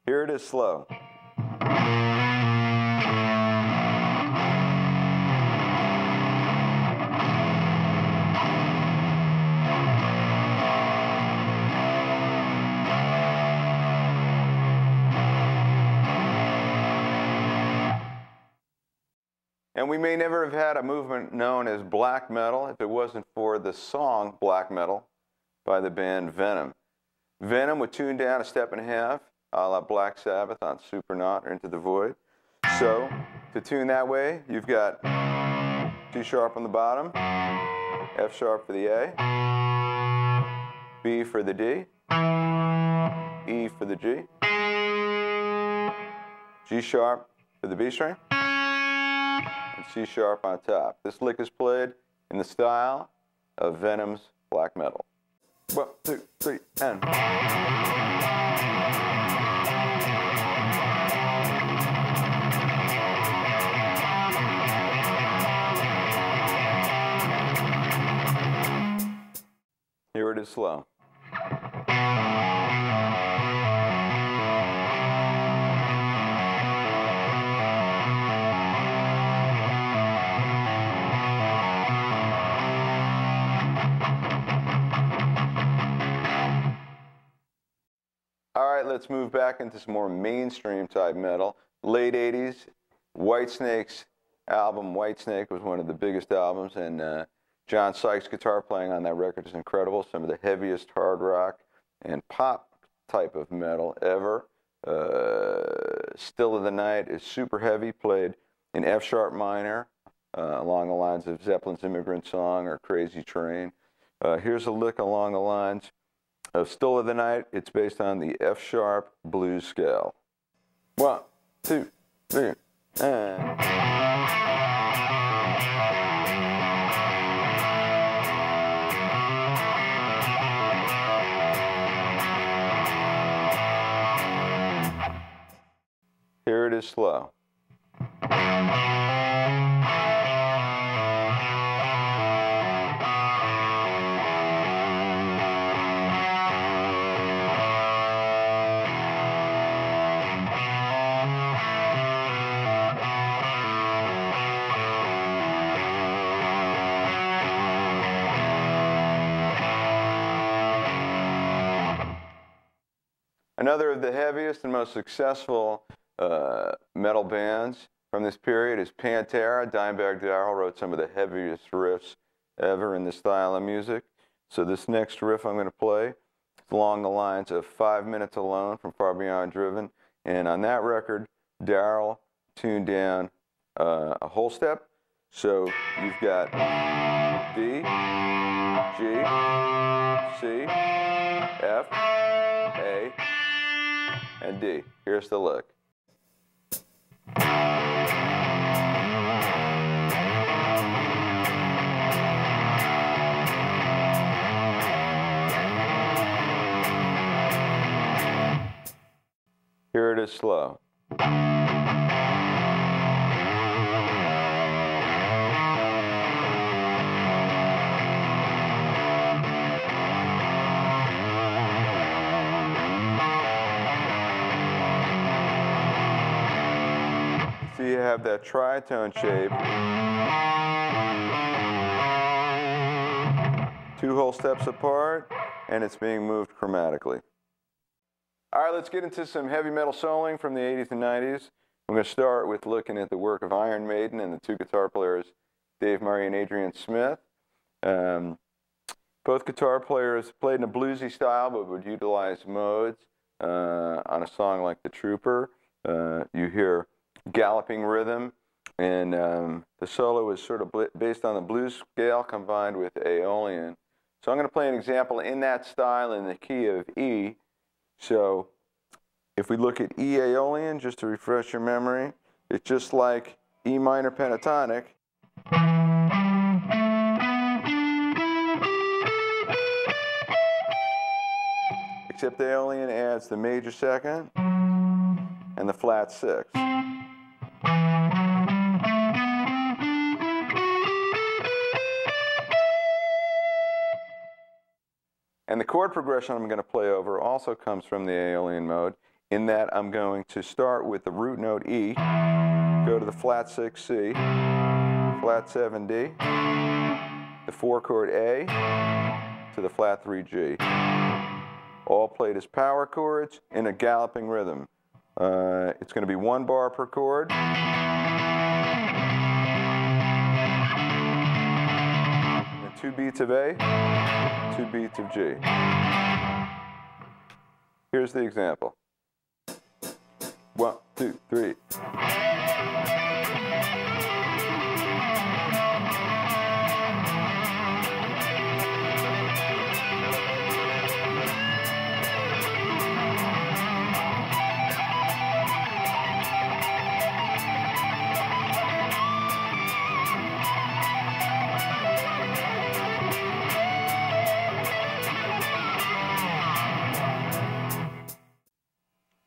Here it is slow. And we may never have had a movement known as black metal if it wasn't for the song Black Metal by the band Venom. Venom would tune down a step and a half, a la Black Sabbath on Supernaut or Into the Void. So, to tune that way, you've got C sharp on the bottom, F sharp for the A, B for the D, E for the G, G sharp for the B string, and C sharp on top. This lick is played in the style of Venom's black metal. 1, 2, 3, and... Here it is slow. All right, let's move back into some more mainstream type metal. Late 80s, Whitesnake's album, Whitesnake, was one of the biggest albums, and John Sykes' guitar playing on that record is incredible. Some of the heaviest hard rock and pop type of metal ever. Still of the Night is super heavy, played in F sharp minor, along the lines of Zeppelin's Immigrant Song or Crazy Train. Here's a lick along the lines of Still of the Night. It's based on the F sharp blues scale. 1, 2, 3, and... Here it is slow. Another of the heaviest and most successful metal bands from this period is Pantera. Dimebag Darrell wrote some of the heaviest riffs ever in this style of music. So this next riff I'm going to play is along the lines of 5 Minutes Alone from Far Beyond Driven. And on that record, Darrell tuned down a whole step. So you've got D, G, C, F, A, and D. Here's the lick. Here it is slow. So you have that tritone shape. 2 whole steps apart, and it's being moved chromatically. All right, let's get into some heavy metal soloing from the 80s and 90s. I'm going to start with looking at the work of Iron Maiden and the 2 guitar players, Dave Murray and Adrian Smith. Both guitar players played in a bluesy style, but would utilize modes. On a song like The Trooper, you hear galloping rhythm, and the solo is sort of based on the blues scale combined with Aeolian. So I'm going to play an example in that style in the key of E. So if we look at E Aeolian, just to refresh your memory, it's just like E minor pentatonic. Except Aeolian adds the major second and the flat 6. And the chord progression I'm going to play over also comes from the Aeolian mode, in that I'm going to start with the root note E, go to the flat 6 C, flat 7 D, the 4 chord A, to the flat 3 G. All played as power chords in a galloping rhythm. It's going to be 1 bar per chord. And 2 beats of A, 2 beats of G. Here's the example. 1, 2, 3.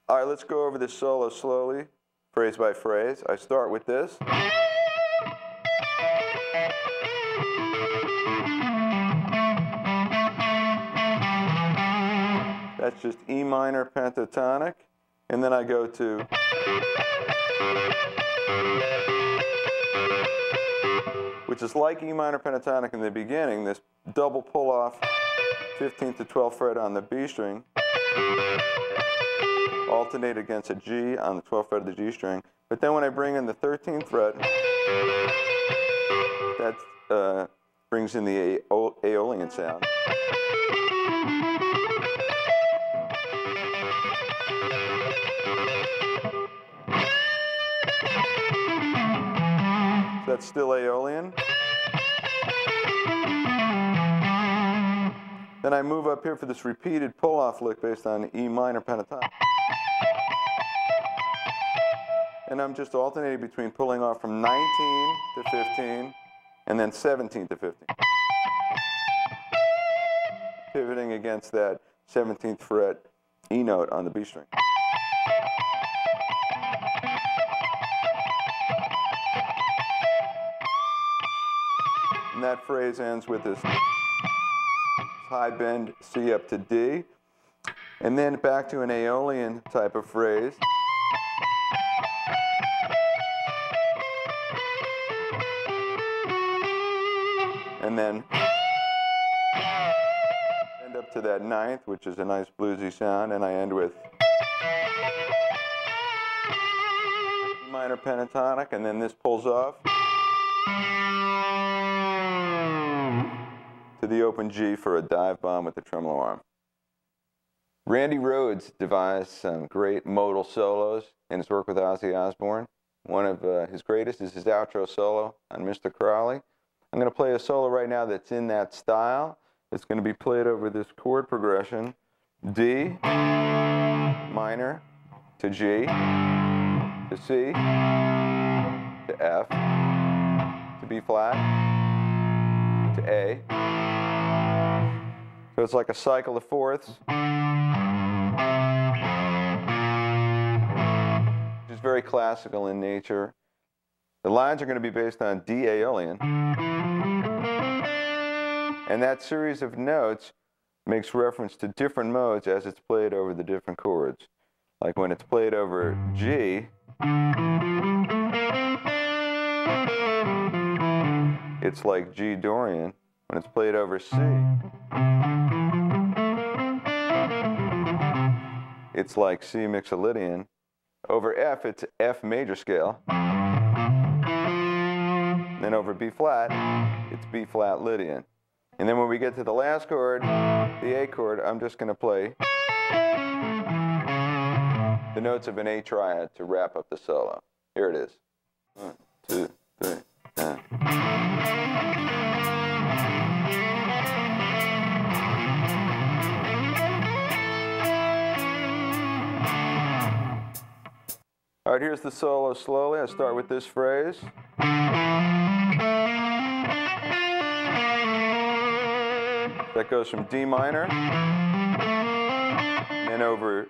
All right, let's go over this solo slowly, phrase by phrase. I start with this. That's just E minor pentatonic. And then I go to which is like E minor pentatonic in the beginning, this double pull-off 15th to 12th fret on the B string. alternate against a G on the 12th fret of the G string. But then when I bring in the 13th fret, that brings in the Aeolian sound. So that's still Aeolian. Then I move up here for this repeated pull-off lick based on E minor pentatonic. And I'm just alternating between pulling off from 19 to 15 and then 17 to 15. Pivoting against that 17th fret E note on the B string. And that phrase ends with this high bend C up to D, and then back to an Aeolian type of phrase. And then end up to that 9th, which is a nice bluesy sound, and I end with E minor pentatonic, and then this pulls off to the open G for a dive bomb with the tremolo arm. Randy Rhoads devised some great modal solos in his work with Ozzy Osbourne. One of his greatest is his outro solo on Mr. Crowley. I'm going to play a solo right now that's in that style. It's going to be played over this chord progression: D minor to G to C to F to B flat to A. So it's like a cycle of fourths, which is very classical in nature. The lines are going to be based on D Aeolian. And that series of notes makes reference to different modes as it's played over the different chords. Like when it's played over G, it's like G Dorian. When it's played over C, it's like C Mixolydian. Over F, it's F major scale. Then over B flat, it's B flat Lydian. And then when we get to the last chord, the A chord, I'm just going to play the notes of an A triad to wrap up the solo. Here it is. 1, 2, 3, and. All right, here's the solo slowly. I start with this phrase. That goes from D minor, and over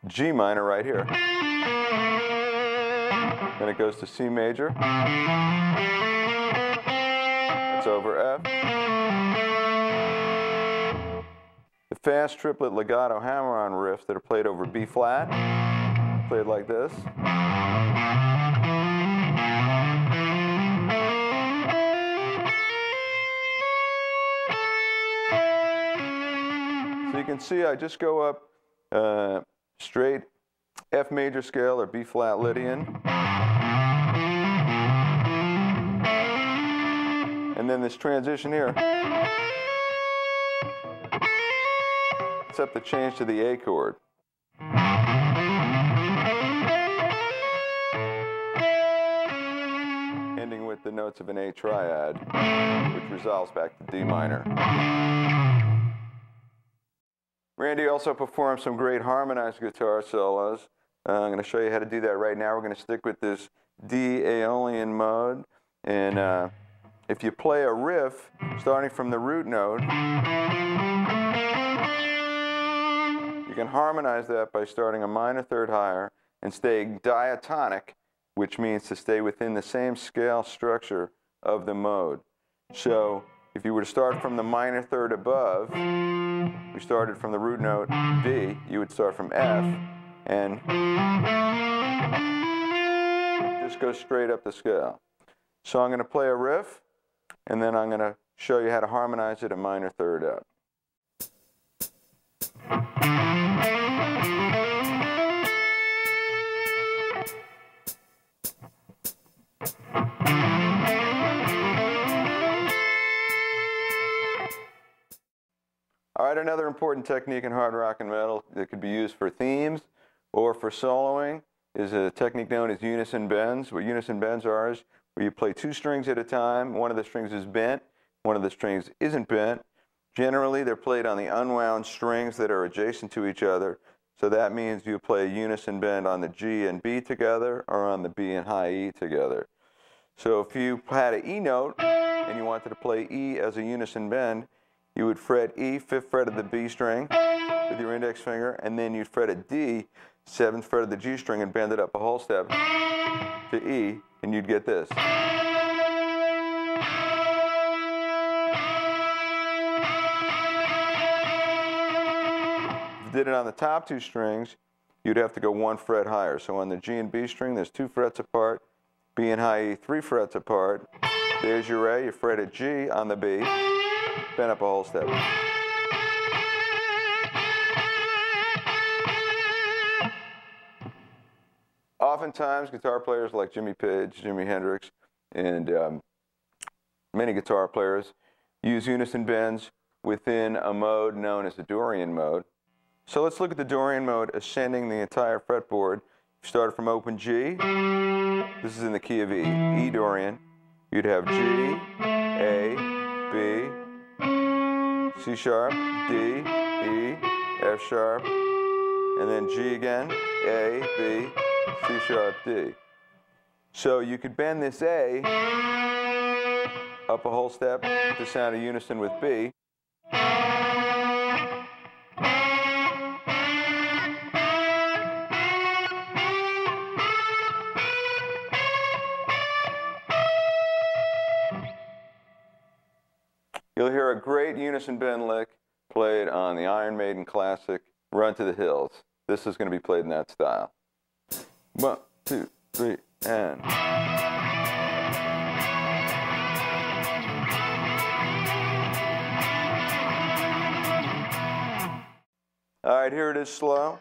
G minor right here. Then it goes to C major. That's over F. The fast triplet legato hammer-on riffs that are played over B flat, played like this. So you can see I just go up straight F major scale or B flat Lydian. And then this transition here sets the change to the A chord. Ending with the notes of an A triad, which resolves back to D minor. Randy also performed some great harmonized guitar solos. I'm going to show you how to do that right now. We're going to stick with this D Aeolian mode. And if you play a riff starting from the root note, you can harmonize that by starting a minor third higher and staying diatonic, which means to stay within the same scale structure of the mode. So if you were to start from the minor third above, we started from the root note D, you would start from F and just go straight up the scale. So I'm going to play a riff, and then I'm going to show you how to harmonize it a minor third up. All right, another important technique in hard rock and metal that could be used for themes or for soloing is a technique known as unison bends. What unison bends are is where you play two strings at a time. One of the strings is bent, one of the strings isn't bent. Generally, they're played on the unwound strings that are adjacent to each other. So that means you play a unison bend on the G and B together or on the B and high E together. So if you had an E note and you wanted to play E as a unison bend, you would fret E, 5th fret of the B string with your index finger, and then you'd fret a D, 7th fret of the G string, and bend it up a whole step to E, and you'd get this. If you did it on the top two strings, you'd have to go 1 fret higher. So on the G and B string, there's 2 frets apart, B and high E, 3 frets apart. There's your A, you fret a G on the B, bend up a whole step. Oftentimes, guitar players like Jimmy Page, Jimi Hendrix, and many guitar players use unison bends within a mode known as the Dorian mode. So let's look at the Dorian mode ascending the entire fretboard. You started from open G. This is in the key of E, E Dorian. You'd have G, A, B, C sharp, D, E, F sharp, and then G again, A, B, C sharp, D. So you could bend this A up a whole step to sound a unison with B. You'll hear a great unison bend lick played on the Iron Maiden classic, Run to the Hills. This is going to be played in that style. 1, 2, 3, and... All right, here it is slow.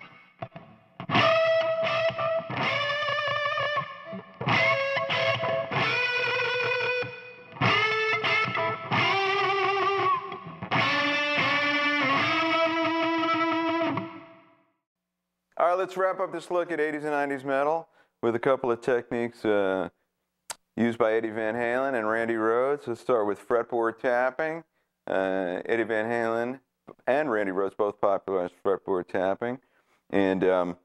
All right, let's wrap up this look at 80s and 90s metal with a couple of techniques used by Eddie Van Halen and Randy Rhoads. Let's start with fretboard tapping. Eddie Van Halen and Randy Rhoads both popularized fretboard tapping. And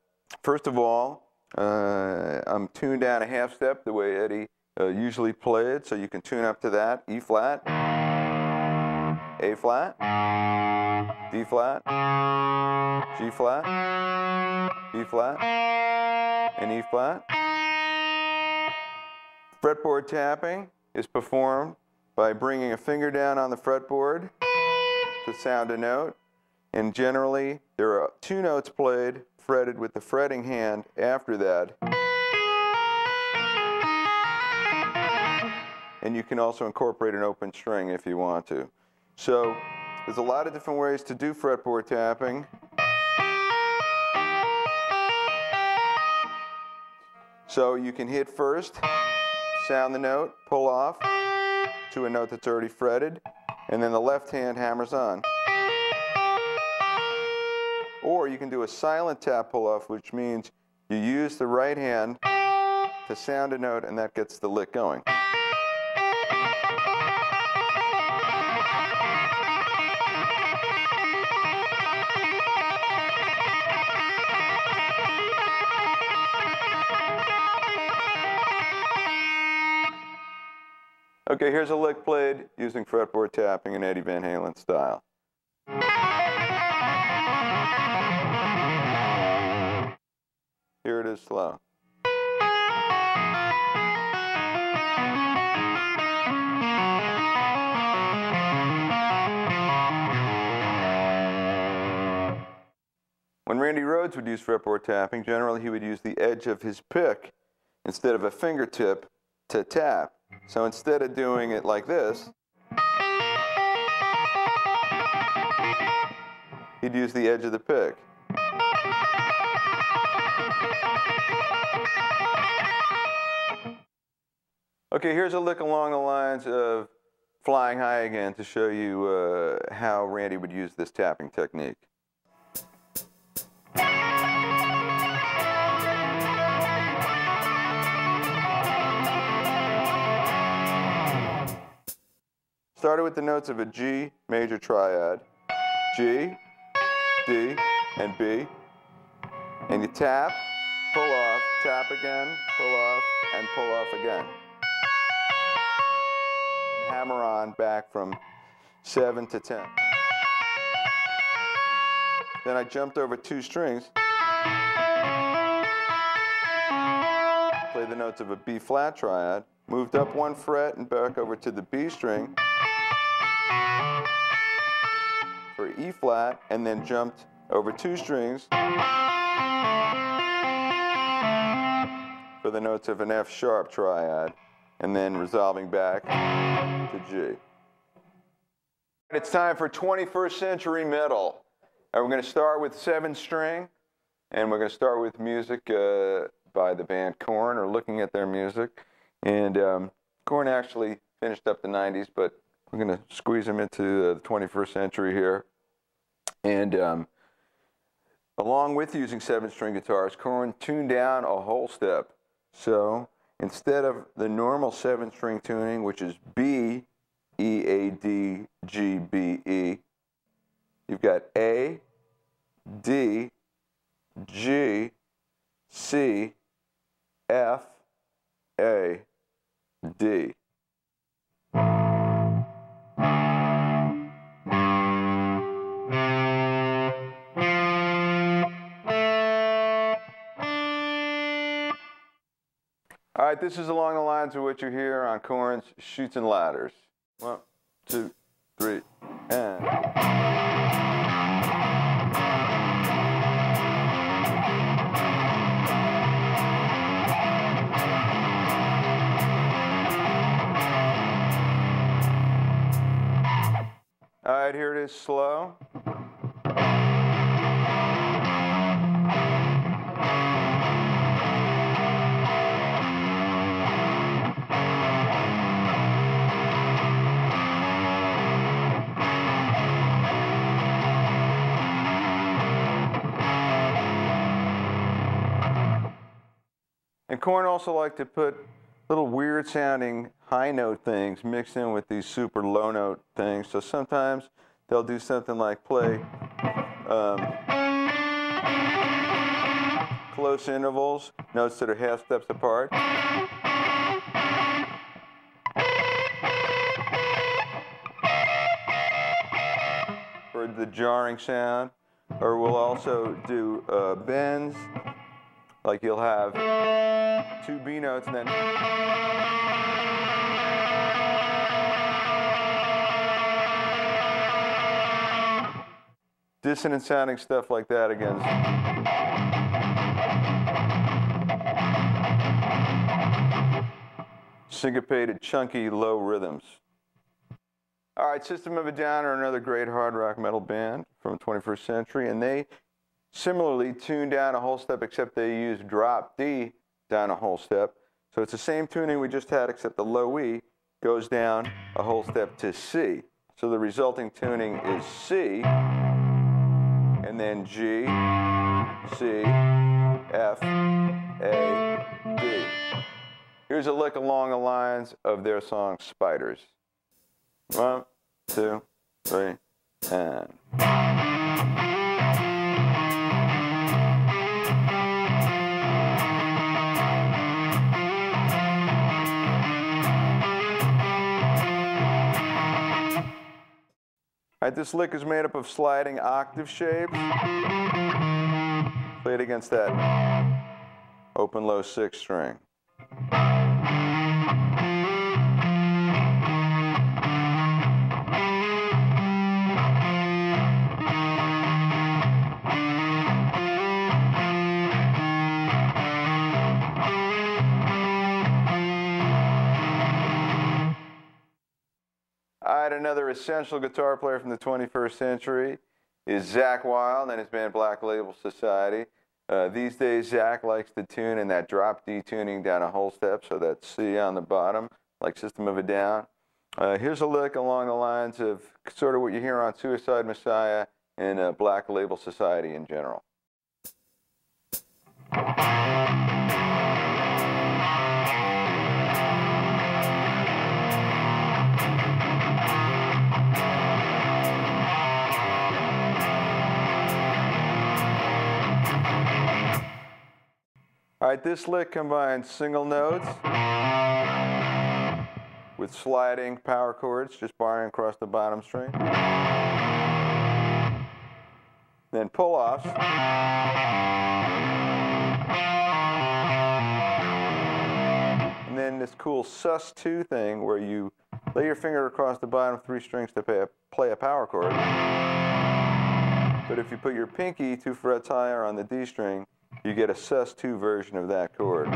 first of all, I'm tuned down a half step the way Eddie usually played, so you can tune up to that. E flat, A flat, D flat, G flat, B flat, and E flat. Fretboard tapping is performed by bringing a finger down on the fretboard to sound a note, and generally there are 2 notes played fretted with the fretting hand after that. And you can also incorporate an open string if you want to. So there's a lot of different ways to do fretboard tapping. So you can hit first, sound the note, pull off to a note that's already fretted, and then the left hand hammers on. Or you can do a silent tap pull-off, which means you use the right hand to sound a note, and that gets the lick going. Okay, here's a lick played using fretboard tapping in Eddie Van Halen style. Here it is slow. When Randy Rhoads would use fretboard tapping, generally he would use the edge of his pick instead of a fingertip to tap. So instead of doing it like this, he'd use the edge of the pick. Okay, here's a lick along the lines of Flying High again to show you how Randy would use this tapping technique. Started with the notes of a G major triad, G, D, and B, and you tap, pull off, tap again, pull off, and pull off again. And hammer on back from 7 to 10. Then I jumped over 2 strings, played the notes of a B flat triad, moved up 1 fret and back over to the B string for E flat, and then jumped over 2 strings for the notes of an F sharp triad, and then resolving back to G. It's time for 21st century metal. And we're going to start with 7-string, and we're going to start with music by the band Korn, or looking at their music. And Korn actually finished up the 90s, but we're going to squeeze them into the 21st century here. And along with using 7-string guitars, Korn tuned down a whole step. So instead of the normal 7-string tuning, which is B, E, A, D, G, B, E, you've got A, D, G, C, F, A, D. All right, this is along the lines of what you hear on Korn's Chutes and Ladders. 1, 2, 3, and... All right, here it is slow. And Korn also liked to put little weird sounding high note things mixed in with these super low note things. So sometimes they'll do something like play close intervals, notes that are half steps apart. For the jarring sound. Or we'll also do bends, like you'll have 2 B notes and then dissonant sounding stuff like that again. Syncopated, chunky, low rhythms. All right, System of a Down are another great hard rock metal band from the 21st century, and they similarly tuned down a whole step, except they used drop D down a whole step. So it's the same tuning we just had, except the low E goes down a whole step to C. So the resulting tuning is C, and then G, C, F, A, D. Here's a lick along the lines of their song Spiders. 1, 2, 3, and... All right, this lick is made up of sliding octave shapes, played against that open low 6 string. Another essential guitar player from the 21st century is Zakk Wylde and his band Black Label Society. These days, Zakk likes to tune in that drop D tuning down a whole step, so that's C on the bottom, like System of a Down. Here's a lick along the lines of sort of what you hear on Suicide Messiah and Black Label Society in general. All right, this lick combines single notes with sliding power chords, just barring across the bottom string. Then pull-offs. And then this cool sus2 thing where you lay your finger across the bottom 3 strings to play a power chord. But if you put your pinky 2 frets higher on the D string, you get a sus2 version of that chord.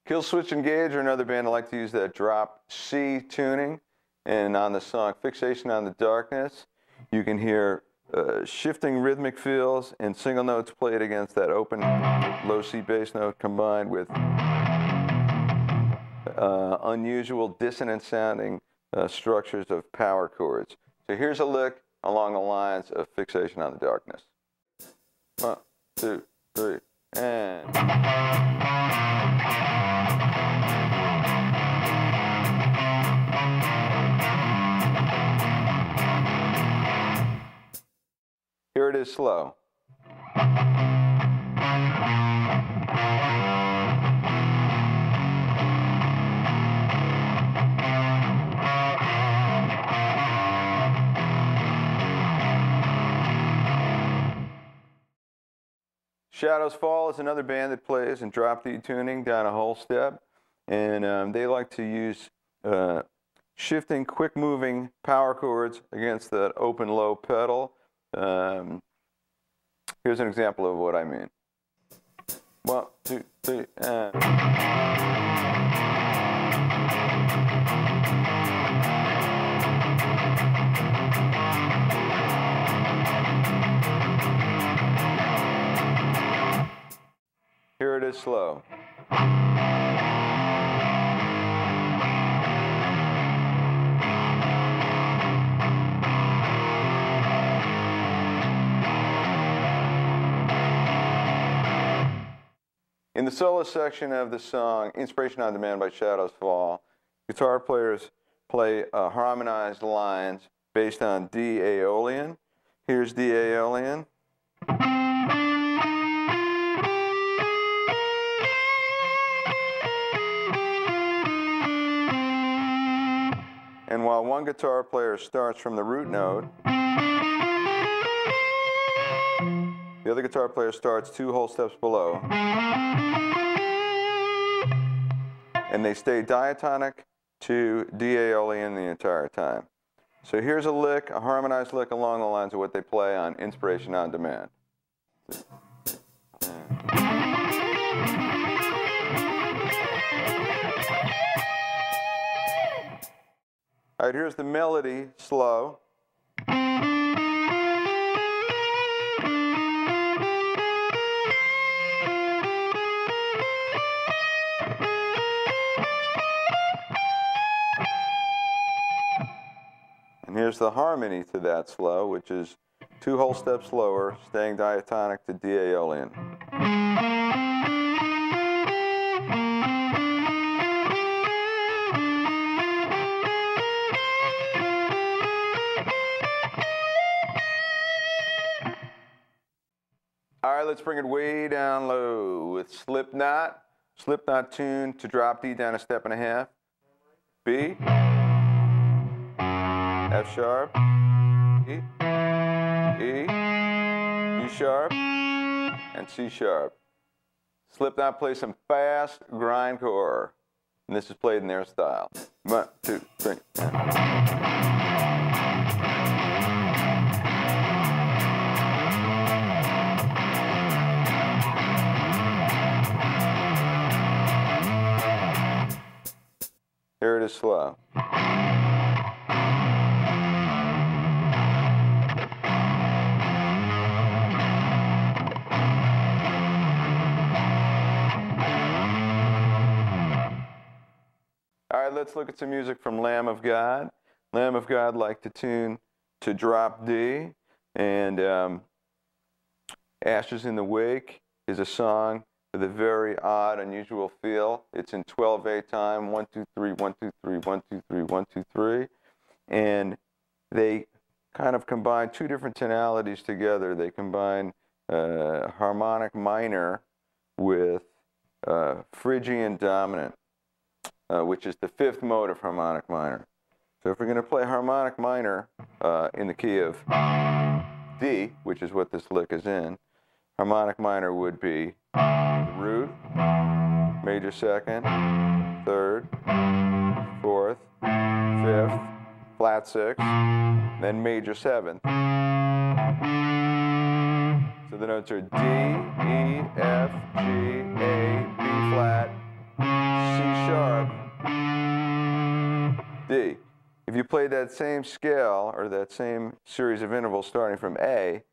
Kill Switch Engage are another band that like to use that drop C tuning. And on the song Fixation on the Darkness, you can hear shifting rhythmic fills and single notes played against that open low C bass note combined with unusual dissonant sounding structures of power chords. So here's a lick along the lines of Fixation on the Darkness. 1, 2, 3, and... Here it is slow. Shadows Fall is another band that plays in drop D tuning down a whole step, and they like to use shifting, quick-moving power chords against that open low pedal. Here's an example of what I mean. 1, 2, 3, and... Here it is slow. In the solo section of the song, Instruction on Demand by Shadows Fall, guitar players play harmonized lines based on D Aeolian. Here's D Aeolian. And while one guitar player starts from the root note, the other guitar player starts 2 whole steps below. And they stay diatonic to D Aeolian the entire time. So here's a lick, a harmonized lick along the lines of what they play on Inspiration on Demand. All right, here's the melody, slow. And here's the harmony to that slow, which is 2 whole steps slower, staying diatonic to D Aeolian. All right, let's bring it way down low with Slipknot. Slipknot tune to drop D down a step and a half. B, F sharp, E, G sharp, and C sharp. Slipknot plays some fast grindcore, and this is played in their style. 1, 2, 3, and... Here it is slow. All right, let's look at some music from Lamb of God. Lamb of God like to tune to drop D, and Ashes in the Wake is a song with a very odd, unusual feel. It's in 12/8 time, 1, 2, 3, 1, 2, 3, 1, 2, 3, 1, 2, 3, and they kind of combine two different tonalities together. They combine harmonic minor with Phrygian dominant, which is the fifth mode of harmonic minor. So if we're going to play harmonic minor in the key of D, which is what this lick is in, harmonic minor would be the root, major second, third, fourth, fifth, flat sixth, then major seventh. So the notes are D, E, F, G, A, B flat, C sharp, D. If you played that same scale, or that same series of intervals starting from A,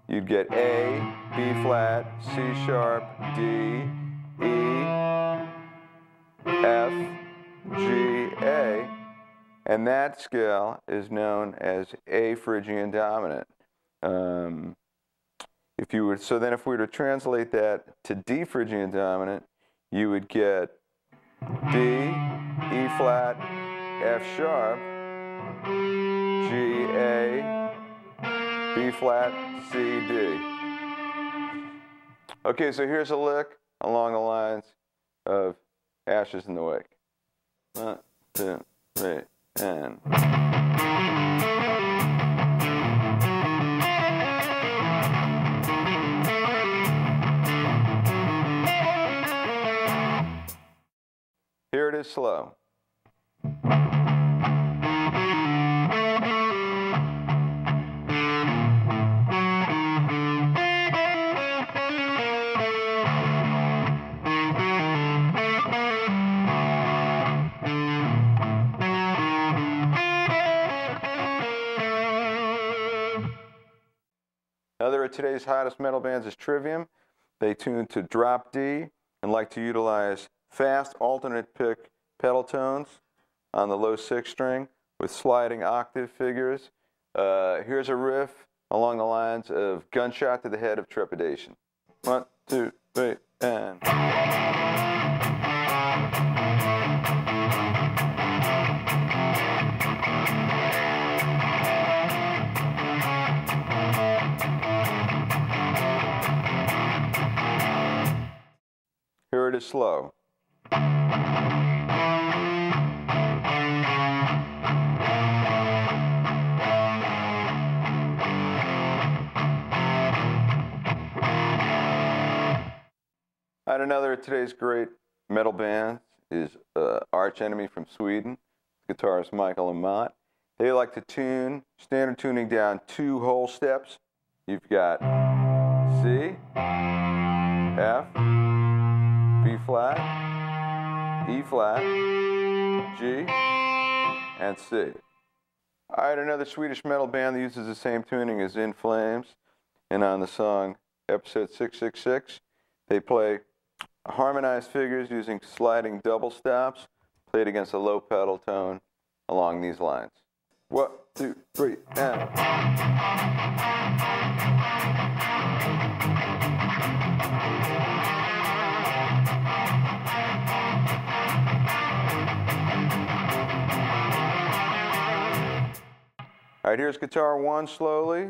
you'd get A, B flat, C sharp, D, E, F, G, A, and that scale is known as A Phrygian dominant. So then if we were to translate that to D Phrygian dominant, you would get D, E flat, F sharp, G, A, B flat, C, D. Okay, so here's a lick along the lines of Ashes in the Wake. 1, 2, 3, and... Here it is slow. Another of today's hottest metal bands is Trivium. They tune to drop D and like to utilize fast alternate pick pedal tones on the low 6 string with sliding octave figures. Here's a riff along the lines of Gunshot to the Head of Trepidation. 1, 2, 3, and... Here it is slow. And another of today's great metal bands is Arch Enemy from Sweden, guitarist Michael Amott. They like to tune, standard tuning down 2 whole steps. You've got C, F, B flat, E flat, G, and C. All right, another Swedish metal band that uses the same tuning is In Flames, and on the song Episode 666, they play harmonized figures using sliding double stops, played against a low pedal tone along these lines. 1, 2, 3, and... All right, here's guitar 1 slowly.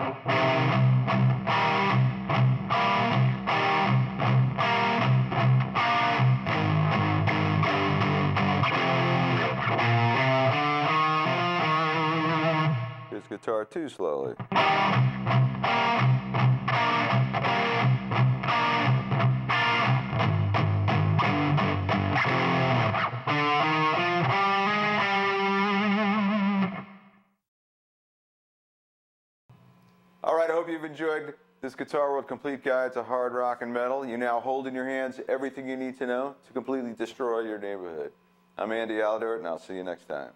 Here's guitar 2 slowly. All right, I hope you've enjoyed this Guitar World Complete Guide to Hard Rock and Metal. You now hold in your hands everything you need to know to completely destroy your neighborhood. I'm Andy Aldort, and I'll see you next time.